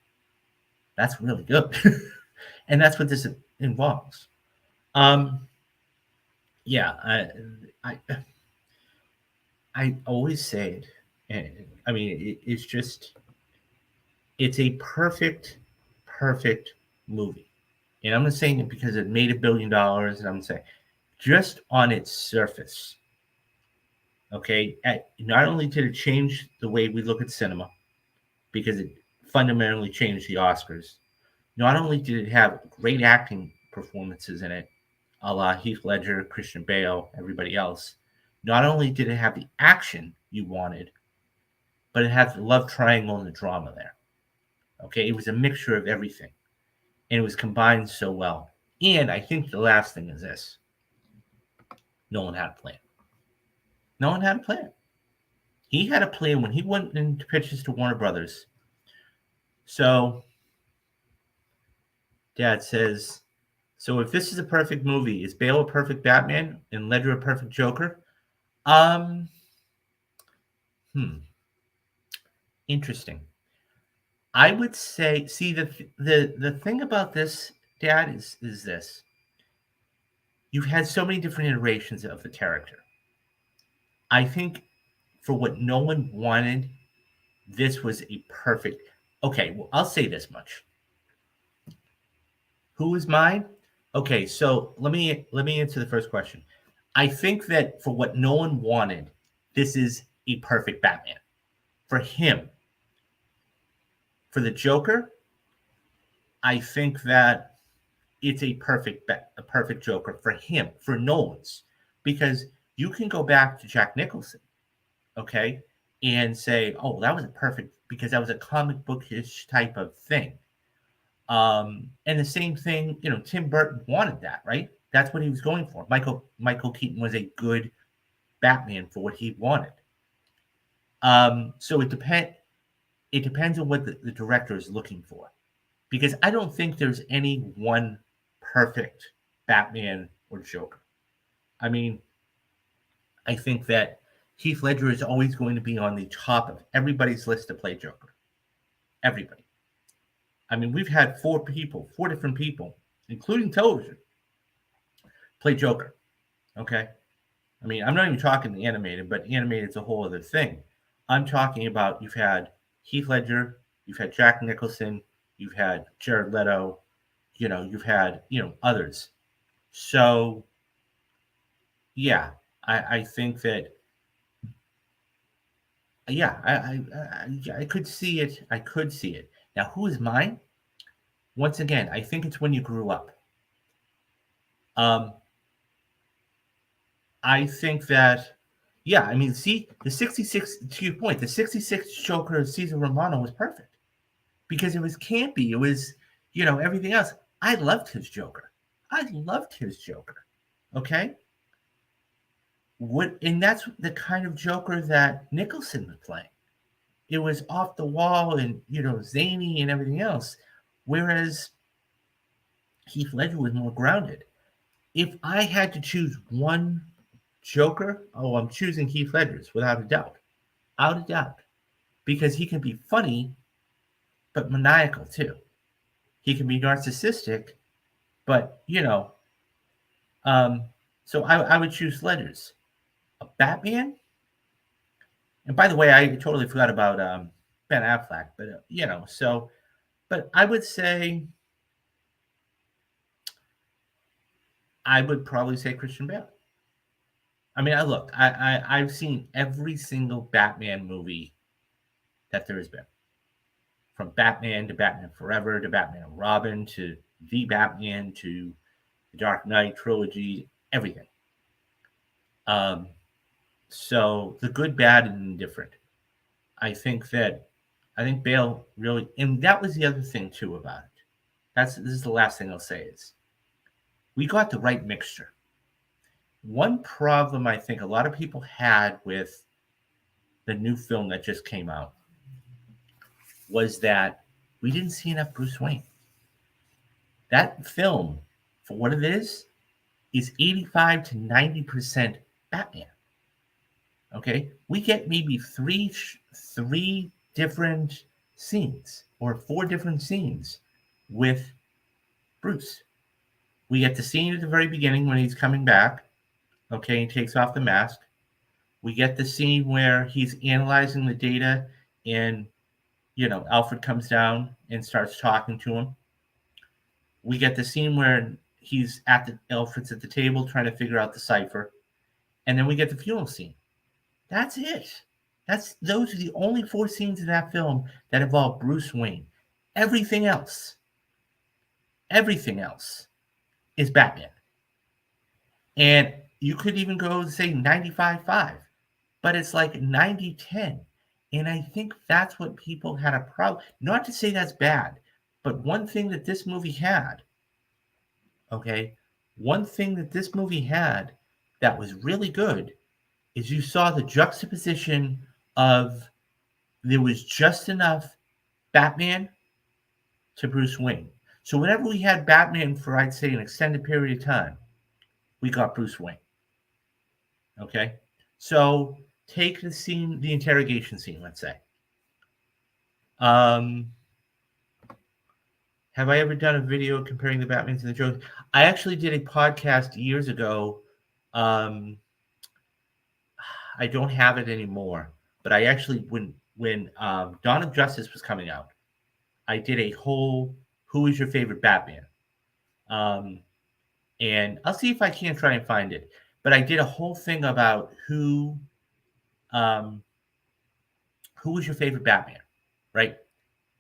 that's really good. And that's what this involves. Um, yeah, I, I always say it. And I mean, it's just, it's a perfect movie. And I'm not saying it because it made $1 billion. And I'm saying just on its surface, okay, not only did it change the way we look at cinema, because it fundamentally changed the Oscars, not only did it have great acting performances in it, a la Heath Ledger, Christian Bale, everybody else, not only did it have the action you wanted, but it had the love triangle and the drama there. Okay, it was a mixture of everything, and it was combined so well. And I think the last thing is this: Nolan had a plan. Nolan had a plan. He had a plan when he went into pitches to Warner Brothers. So, Dad says, so if this is a perfect movie, is Bale a perfect Batman and Ledger a perfect Joker? Um, Interesting. I would say, see, the thing about this, Dad, is this: you've had so many different iterations of the character. I think for what Nolan wanted, this was a perfect. Okay, well, I'll say this much. Who is mine? Okay, so let me answer the first question. I think that for what Nolan wanted, this is a perfect Batman. For him, for the Joker, I think that it's a perfect Joker for him, for Nolan's, because you can go back to Jack Nicholson, okay, and say, oh, that was a perfect because that was a comic bookish type of thing. And the same thing, Tim Burton wanted that, right? That's what he was going for. Michael Keaton was a good Batman for what he wanted. So it depends on what the director is looking for. Because I don't think there's any one perfect Batman or Joker. I mean, I think that Heath Ledger is always going to be on the top of everybody's list to play Joker. Everybody. I mean, we've had 4 different people, including television, play Joker. Okay? I mean, I'm not even talking the animated, but animated is a whole other thing. I'm talking about you've had Heath Ledger, you've had Jack Nicholson, you've had Jared Leto, you've had, others. So, yeah, I think that, yeah, I could see it. I could see it. Now, who is mine? Once again, I think it's when you grew up. Um, I think that, yeah, I mean, see, the 66, to your point, the 66 Joker of Cesar Romano was perfect because it was campy. It was, everything else. I loved his Joker. I loved his Joker. Okay. And that's the kind of Joker that Nicholson was playing. It was off the wall and, zany and everything else. Whereas Heath Ledger was more grounded. If I had to choose one Joker, oh, I'm choosing Heath Ledger's without a doubt. Without a doubt. Because he can be funny, but maniacal too. He can be narcissistic, but, so I would choose Ledger's. A Batman? And by the way, I totally forgot about Ben Affleck, but, but I would say, I would probably say Christian Bale. I mean, I've seen every single Batman movie that there has been, from Batman to Batman Forever to Batman and Robin to The Batman to the Dark Knight trilogy, everything. So the good, bad, and indifferent. I think Bale really, and that was the other thing too about it. This is the last thing I'll say is we got the right mixture. One problem I think a lot of people had with the new film that just came out was that we didn't see enough Bruce Wayne. That film, for what it is 85 to 90% Batman. Okay, we get maybe three different scenes or 4 different scenes with Bruce. We get the scene at the very beginning when he's coming back. Okay, he takes off the mask. We get the scene where he's analyzing the data and, Alfred comes down and starts talking to him. We get the scene where Alfred's at the table trying to figure out the cipher. And then we get the funeral scene. That's it. Those are the only 4 scenes in that film that involve Bruce Wayne. Everything else is Batman. And you could even go and say 95-5, but it's like 90-10. And I think that's what people had a problem. Not to say that's bad, but one thing that this movie had, that was really good is you saw the juxtaposition of there was just enough Batman to Bruce Wayne. So whenever we had Batman for, I'd say, an extended period of time, we got Bruce Wayne. Okay? So take the interrogation scene, let's say. Have I ever done a video comparing the Batmans and the Jokers? I actually did a podcast years ago. I don't have it anymore, but I actually, when Dawn of Justice was coming out, I did a whole "Who is your favorite Batman?" And I'll see if I can try and find it. But I did a whole thing about who was your favorite Batman, right?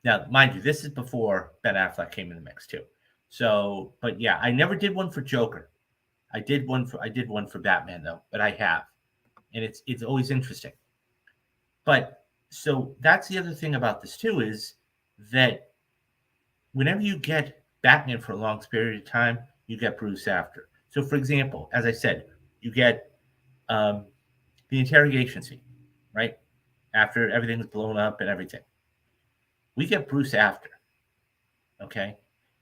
Now, mind you, this is before Ben Affleck came in the mix too. So, but yeah, I never did one for Joker. I did one for Batman though, but I have, and it's always interesting. But so that's the other thing about this too is that whenever you get Batman for a long period of time, you get Bruce after. So, for example, as I said, you get the interrogation scene, right? After everything's blown up and everything. We get Bruce after, okay?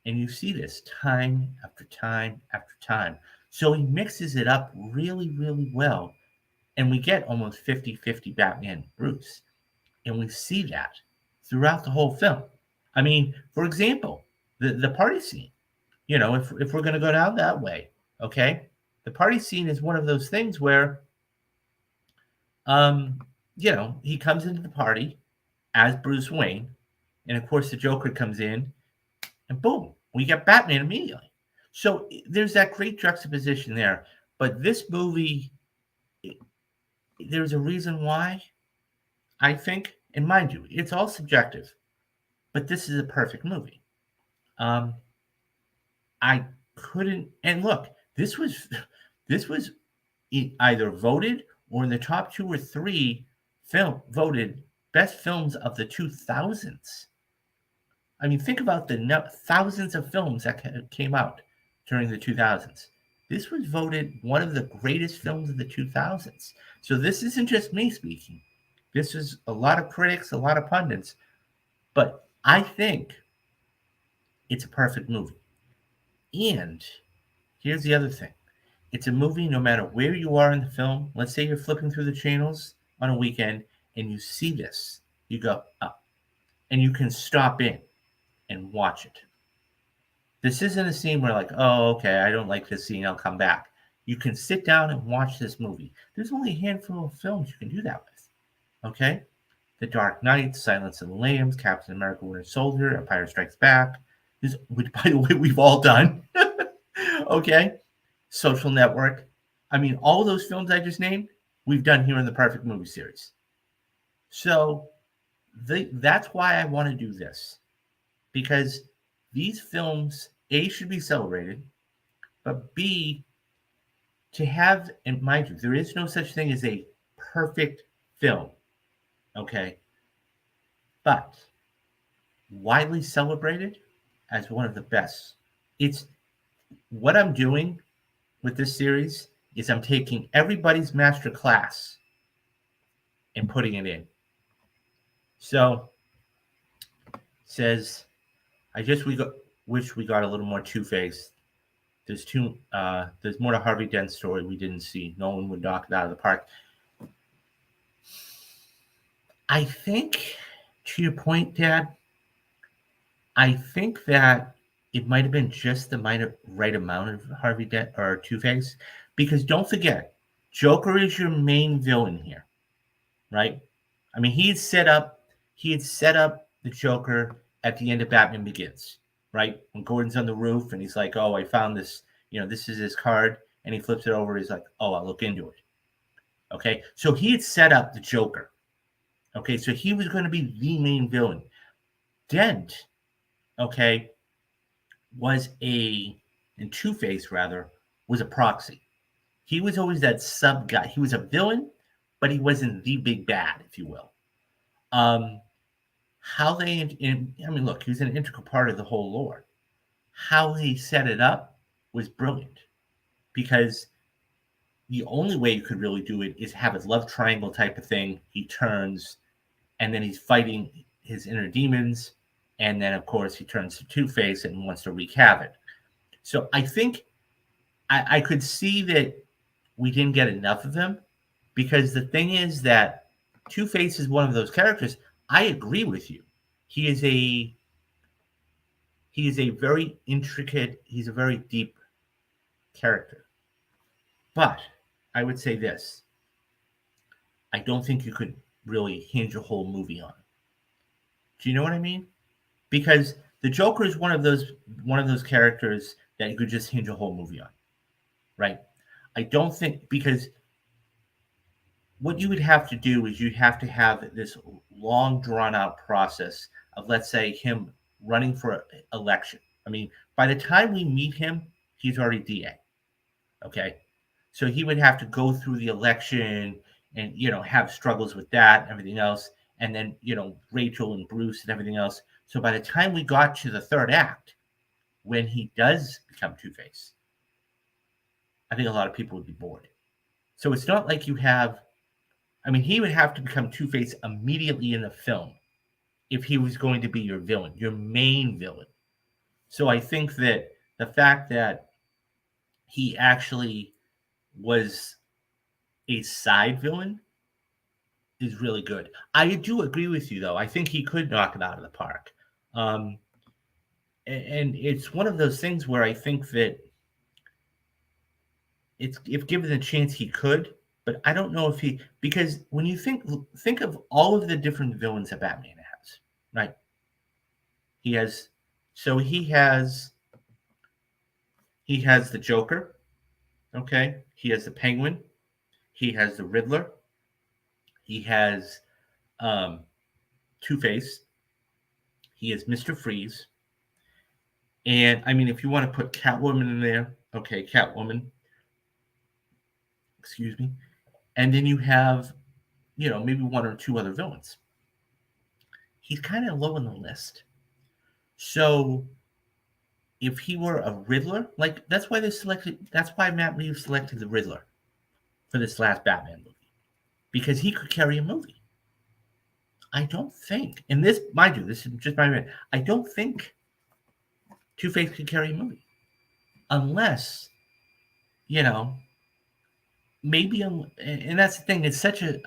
And you see this time after time after time. So he mixes it up really, really well. And we get almost 50-50 Batman Bruce. And we see that throughout the whole film. I mean, for example, the party scene, if we're going to go down that way, okay? The party scene is one of those things where, he comes into the party as Bruce Wayne. And of course, the Joker comes in and boom, we get Batman immediately. So there's that great juxtaposition there. But this movie, there's a reason why, I think, and mind you, it's all subjective, but this is a perfect movie. I couldn't, and look, this was either voted or in the top 2 or 3 voted best films of the 2000s. I mean, think about the thousands of films that came out during the 2000s. This was voted one of the greatest films of the 2000s. So this isn't just me speaking. This is a lot of critics, a lot of pundits. But I think it's a perfect movie. And here's the other thing. It's a movie no matter where you are in the film. Let's say you're flipping through the channels on a weekend and you see this. You go, oh, and you can stop in and watch it. This isn't a scene where like, oh, okay, I don't like this scene, I'll come back. You can sit down and watch this movie. There's only a handful of films you can do that with, okay? The Dark Knight, Silence of the Lambs, Captain America Winter Soldier, Empire Strikes Back, which, by the way, we've all done, okay? Social Network. I mean, all those films I just named, we've done here in the Perfect Movie Series. So That's why I want to do this, because these films, A, should be celebrated, but B, to have, and mind you, there is no such thing as a perfect film, okay? But widely celebrated as one of the best. It's what I'm doing with this series is I'm taking everybody's master class and putting it in. So says wish we got a little more Two-Face. There's more to Harvey Dent's story we didn't see. No one would knock it out of the park. I think, to your point, Dad, I think that it might have been just the right amount of Harvey Dent or Two-Face, because don't forget, Joker is your main villain here, right? I mean, he had set up the Joker at the end of Batman Begins, right? When Gordon's on the roof and he's like, "Oh, I found this. This is his card," and he flips it over. He's like, "Oh, I'll look into it." Okay, so he had set up the Joker. Okay, so he was going to be the main villain. Dent, okay, and Two-Face rather, was a proxy. He was always that sub guy. He was a villain, but he wasn't the big bad, if you will. How they, I mean, look, he was an integral part of the whole lore. How he set it up was brilliant, because the only way you could really do it is have a love triangle type of thing. He turns, and then he's fighting his inner demons, and then, of course, he turns to Two-Face and wants to wreak havoc. So I think I could see that we didn't get enough of him, because the thing is that Two-Face is one of those characters. I agree with you. He is a very intricate, he's a very deep character. But I would say this. I don't think you could really hinge a whole movie on. Do you know what I mean? Because the Joker is one of those characters that you could just hinge a whole movie on. Right? I don't think, because what you would have to do is you'd have to have this long drawn out process of, let's say, him running for election. I mean, by the time we meet him, he's already DA. Okay. So he would have to go through the election and, have struggles with that and everything else. And then, Rachel and Bruce and everything else. So by the time we got to the third act, when he does become Two-Face, I think a lot of people would be bored. So it's not like you have, I mean, he would have to become Two-Face immediately in the film if he was going to be your villain, your main villain. So I think that the fact that he actually was a side villain is really good. I do agree with you, though. I think he could knock it out of the park. And it's one of those things where I think that if given the chance, he could. But I don't know if because when you think of all of the different villains that Batman has, right? He has the Joker, okay? He has the Penguin, he has the Riddler, he has Two-Face, he has Mr. Freeze, and I mean, if you want to put Catwoman in there, okay, Catwoman, excuse me, and then you have, maybe one or two other villains. He's kind of low on the list. So if he were a Riddler, like that's why Matt Reeves selected the Riddler for this last Batman movie, because he could carry a movie. I don't think, and this, mind you, this is just my opinion, I don't think Two-Face could carry a movie unless, maybe, and that's the thing. It's such a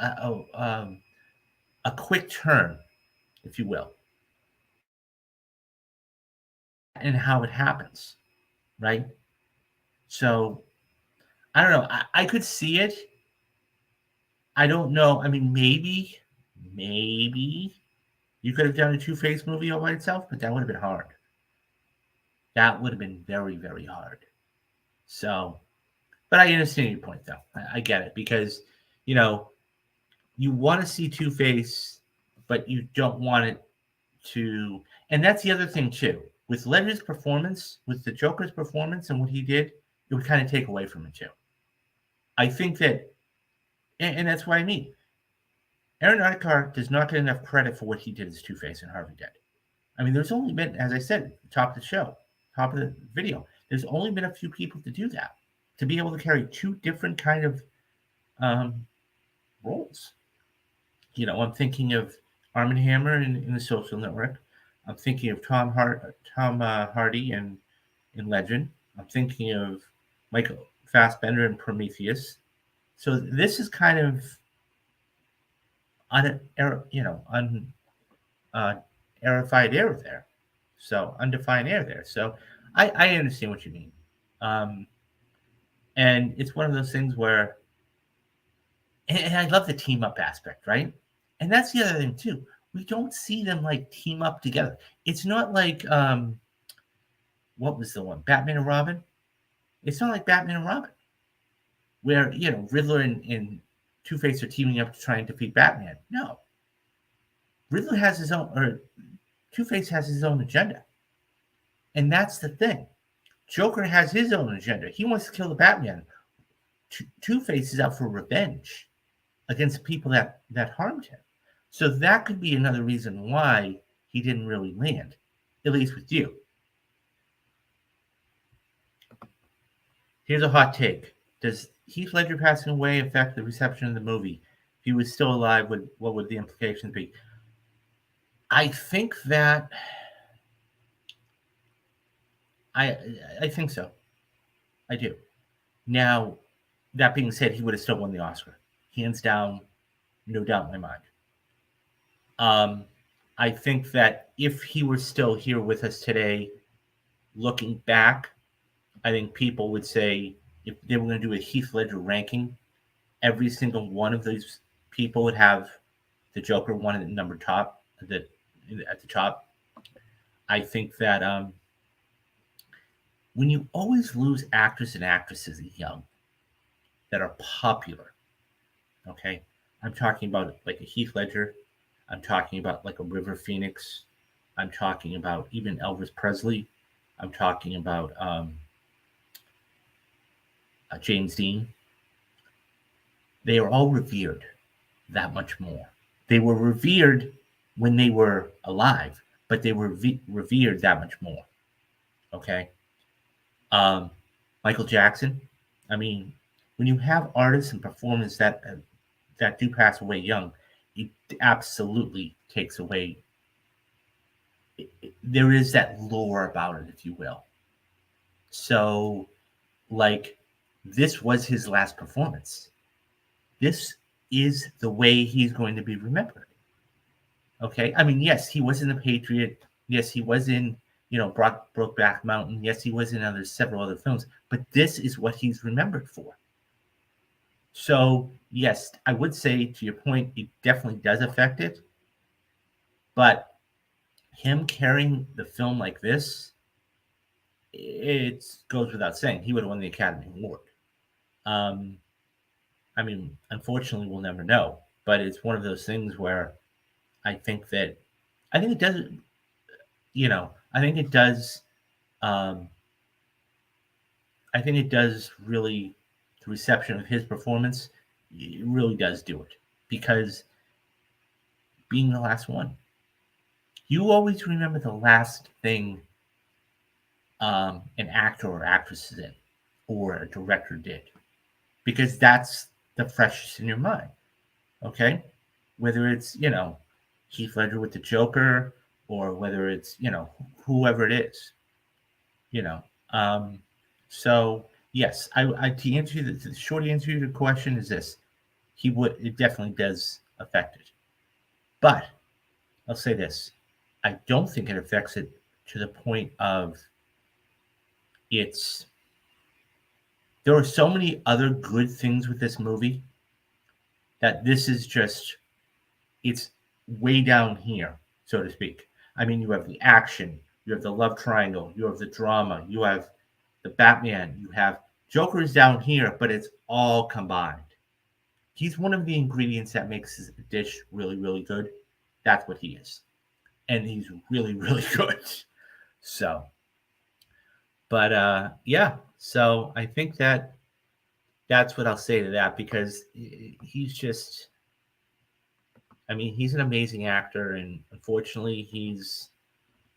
quick turn, if you will, and how it happens, right? So I don't know. I could see it. I don't know. I mean, maybe you could have done a Two-Face movie all by itself, but that would have been hard. That would have been very, very hard. So, but I understand your point, though. I get it, because, you want to see Two-Face but you don't want it to. And that's the other thing too. With Ledger's performance, with the Joker's performance and what he did, it would kind of take away from it too. I think that, and that's what I mean. Aaron Eckhart does not get enough credit for what he did as Two Face and Harvey Dent. I mean, there's only been, as I said, top of the show, top of the video. There's only been a few people to do that, to be able to carry two different kind of roles. I'm thinking of Arm& Hammer in The Social Network. I'm thinking of Tom Hardy in Legend. I'm thinking of Michael Fassbender in Prometheus. So this is kind of rarefied air there. So undefined air there. So I understand what you mean. And it's one of those things where, and I love the team up aspect, right? And that's the other thing too. We don't see them like team up together. It's not like what was the one? Batman and Robin? It's not like Batman and Robin, where Riddler and Two-Face are teaming up to try and defeat Batman. No. Riddler has his own, or Two-Face has his own agenda. And that's the thing. Joker has his own agenda. He wants to kill the Batman. Two-Face is out for revenge against the people that harmed him. So that could be another reason why he didn't really land, at least with you. Here's a hot take. Does Heath Ledger passing away affect the reception of the movie? If he was still alive, what would the implications be? I think that I think so. I do. Now, that being said, he would have still won the Oscar. Hands down, no doubt in my mind. I think that if he were still here with us today, looking back, I think people would say, if they were going to do a Heath Ledger ranking, every single one of those people would have the Joker one at the number top, at the top. I think that when you always lose actors and actresses young that are popular, okay, I'm talking about like a Heath Ledger, I'm talking about like a River Phoenix, I'm talking about even Elvis Presley, I'm talking about James Dean. They are all revered that much more. They were revered when they were alive, but they were revered that much more. Okay. Michael Jackson. I mean, when you have artists and performers that do pass away young, it absolutely takes away. There is that lore about it, if you will. So, like, this was his last performance. This is the way he's going to be remembered. Okay, I mean, yes, he was in The Patriot. Yes, he was in Brokeback Mountain. Yes, he was in several other films. But this is what he's remembered for. So yes, I would say to your point, it definitely does affect it. But him carrying the film like this, it goes without saying he would have won the Academy Award. I mean, unfortunately, we'll never know. But it's one of those things where I think it does. I think it does. I think it does really. The reception of his performance, it really does do it, because being the last one, you always remember the last thing an actor or actress is in, or a director did, because that's the freshest in your mind. Okay, whether it's Heath Ledger with the Joker, or whether it's whoever it is, so yes, I to answer you, the short answer to your question is this: it definitely does affect it, but I'll say this: I don't think it affects it to the point of there are so many other good things with this movie that this is just, it's way down here, so to speak. I mean, you have the action, you have the love triangle, you have the drama, you have the Batman, you have Joker is down here, but it's all combined. He's one of the ingredients that makes a dish really, really good. That's what he is. And he's really, really good. So, but yeah. So I think that's what I'll say to that, because he's just, I mean, he's an amazing actor, and unfortunately, he's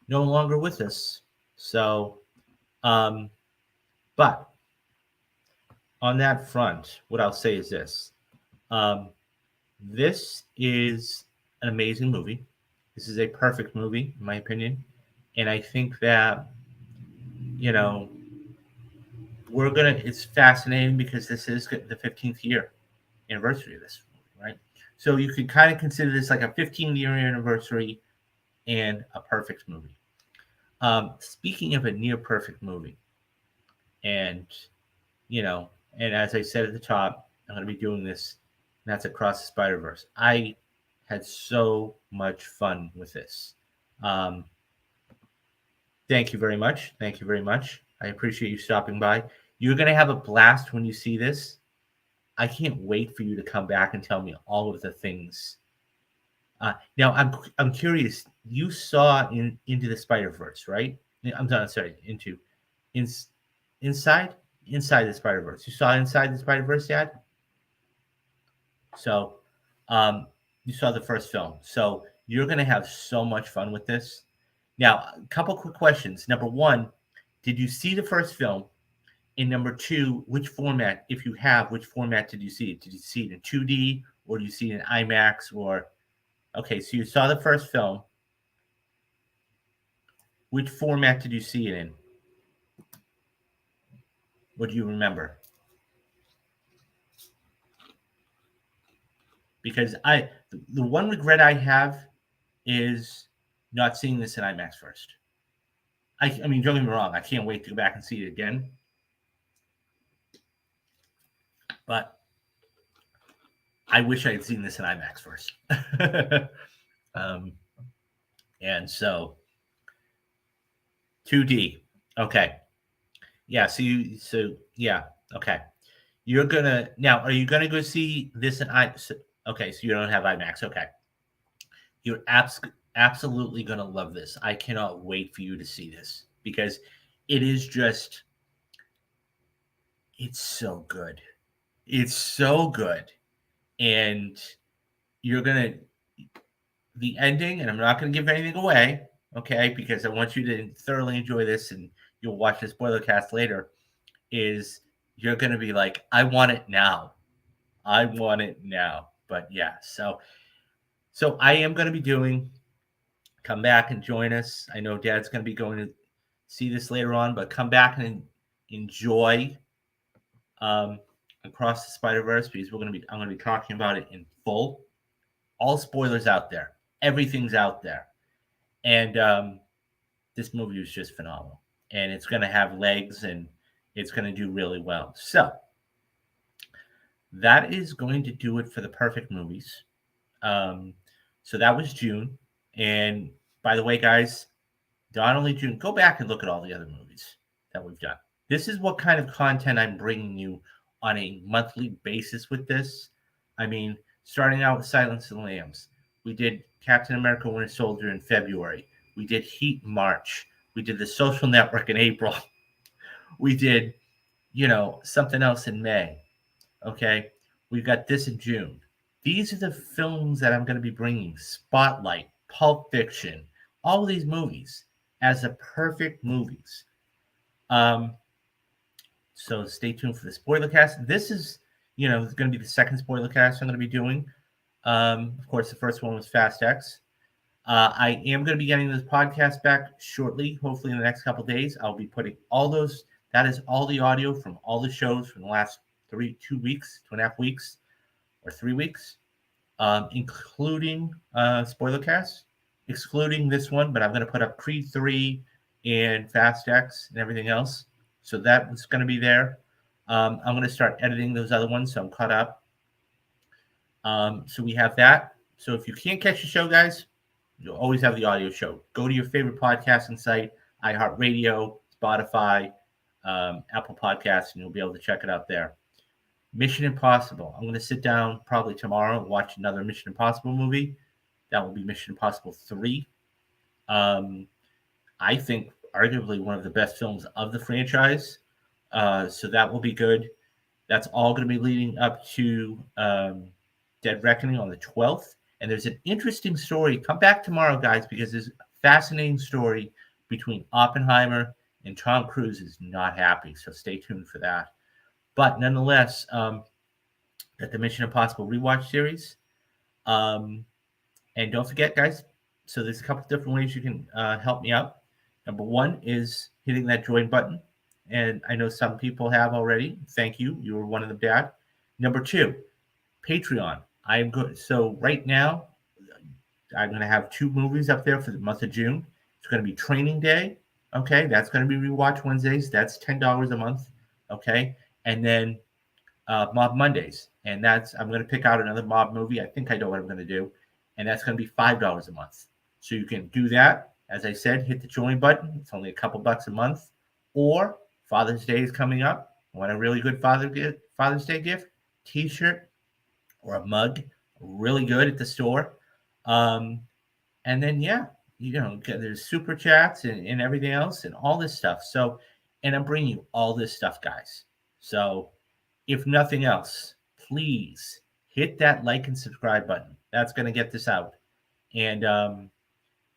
no longer with us. So, um, but on that front, what I'll say is this: um, this is an amazing movie. This is a perfect movie, in my opinion, and I think that, you know, we're gonna. It's fascinating because this is the 15th year anniversary of this movie, right? So you could kind of consider this like a 15-year anniversary and a perfect movie. Speaking of a near perfect movie, and you know, and as I said at the top, I'm going to be doing this. And that's Across the Spider Verse. I had so much fun with this. Um, Thank you very much. Thank you very much. I appreciate you stopping by. You're going to have a blast when you see this. I can't wait for you to come back and tell me all of the things. Now, I'm curious. You saw Into the Spider Verse, right? I'm not sorry. In, inside inside the Spider Verse. You saw Inside the Spider Verse, Dad. So, um, you saw the first film. So you're going to have so much fun with this. Now, a couple quick questions. Number one, did you see the first film? And number two, which format, if you have, which format did you see it? Did you see it in 2D, or do you see it in IMAX? Or okay, so you saw the first film. Which format did you see it in? What do you remember? Because the one regret I have is not seeing this in IMAX first. I mean, don't get me wrong, I can't wait to go back and see it again. But I wish I had seen this in IMAX first. um, and so 2D. Okay. Yeah. So yeah. Okay. You're gonna now. Are you gonna go see this in I? So, okay. So you don't have IMAX. Okay. You're absolutely gonna love this. I cannot wait for you to see this, because it is just. It's so good. It's so good, and you're gonna the ending, and I'm not going to give anything away, okay, because I want you to thoroughly enjoy this, and you'll watch the spoiler cast later. Is you're going to be like, I want it now. I want it now. But yeah, so I am going to be doing. Come back and join us. I know Dad's going to be going to see this later on, but come back and enjoy um, Across the Spider Verse, because I'm going to be talking about it in full. All spoilers out there. Everything's out there. And this movie was just phenomenal, and it's going to have legs, and it's going to do really well. So that is going to do it for the perfect movies. Um, so that was June, and by the way, guys, not only June, go back and look at all the other movies that we've done. This is what kind of content I'm bringing you on a monthly basis with this. I mean, starting out with Silence of the Lambs, we did Captain America: Winter Soldier in February. We did Heat in March. We did The Social Network in April. We did, something else in May. Okay. We got this in June. These are the films that I'm going to be bringing: Spotlight, Pulp Fiction, all of these movies as the perfect movies. So stay tuned for the spoiler cast. This is, going to be the second spoiler cast I'm going to be doing. Of course, the first one was Fast X. I am going to be getting this podcast back shortly, hopefully in the next couple of days. I'll be putting all those, that is all the audio from all the shows from the last 2.5 weeks, or 3 weeks, including spoiler cast, excluding this one, but I'm going to put up Creed 3 and Fast X and everything else. So that was going to be there. I'm going to start editing those other ones, so I'm caught up. So we have that. So if you can't catch the show, guys, you'll always have the audio show. Go to your favorite podcasting site, iHeartRadio, Spotify, Apple Podcasts, and you'll be able to check it out there. Mission Impossible. I'm going to sit down probably tomorrow and watch another Mission Impossible movie, That will be Mission Impossible 3. Um, I think arguably one of the best films of the franchise. So that will be good. That's all going to be leading up to Dead Reckoning on the 12th. And there's an interesting story. Come back tomorrow, guys, because there's a fascinating story between Oppenheimer and Tom Cruise is not happy. So stay tuned for that. But nonetheless, at the Mission Impossible rewatch series. And don't forget, guys, so there's a couple different ways you can help me out. Number one is hitting that join button. And I know some people have already. Thank you. You were one of them, Dad. Number two, Patreon. I'm good. So right now, I'm going to have 2 movies up there for the month of June. It's going to be Training Day. Okay. That's going to be Rewatch Wednesdays. That's $10 a month. Okay. And then Mob Mondays. And that's, I'm going to pick out another mob movie. I think I know what I'm going to do. And that's going to be $5 a month. So you can do that. As I said, hit the join button. It's only a couple bucks a month. Or Father's Day is coming up. Want a really good Father's Day gift? T-shirt or a mug. Really good at the store. And then, yeah, there's super chats and everything else and all this stuff. So, and I'm bringing you all this stuff, guys. So, if nothing else, please hit that like and subscribe button. That's going to get this out. And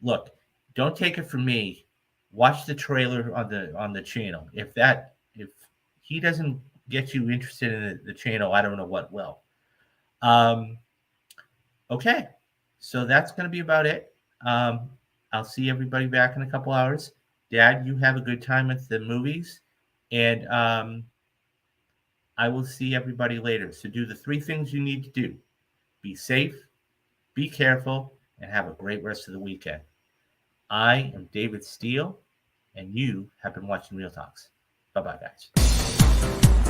look, don't take it from me. Watch the trailer on the channel. If he doesn't get you interested in the channel, I don't know what will. Okay, so that's going to be about it. I'll see everybody back in a couple hours. Dad, you have a good time at the movies, and I will see everybody later. So do the 3 things you need to do. Be safe, be careful, and have a great rest of the weekend. I am David Steele, and you have been watching Real Talks. Bye-bye, guys.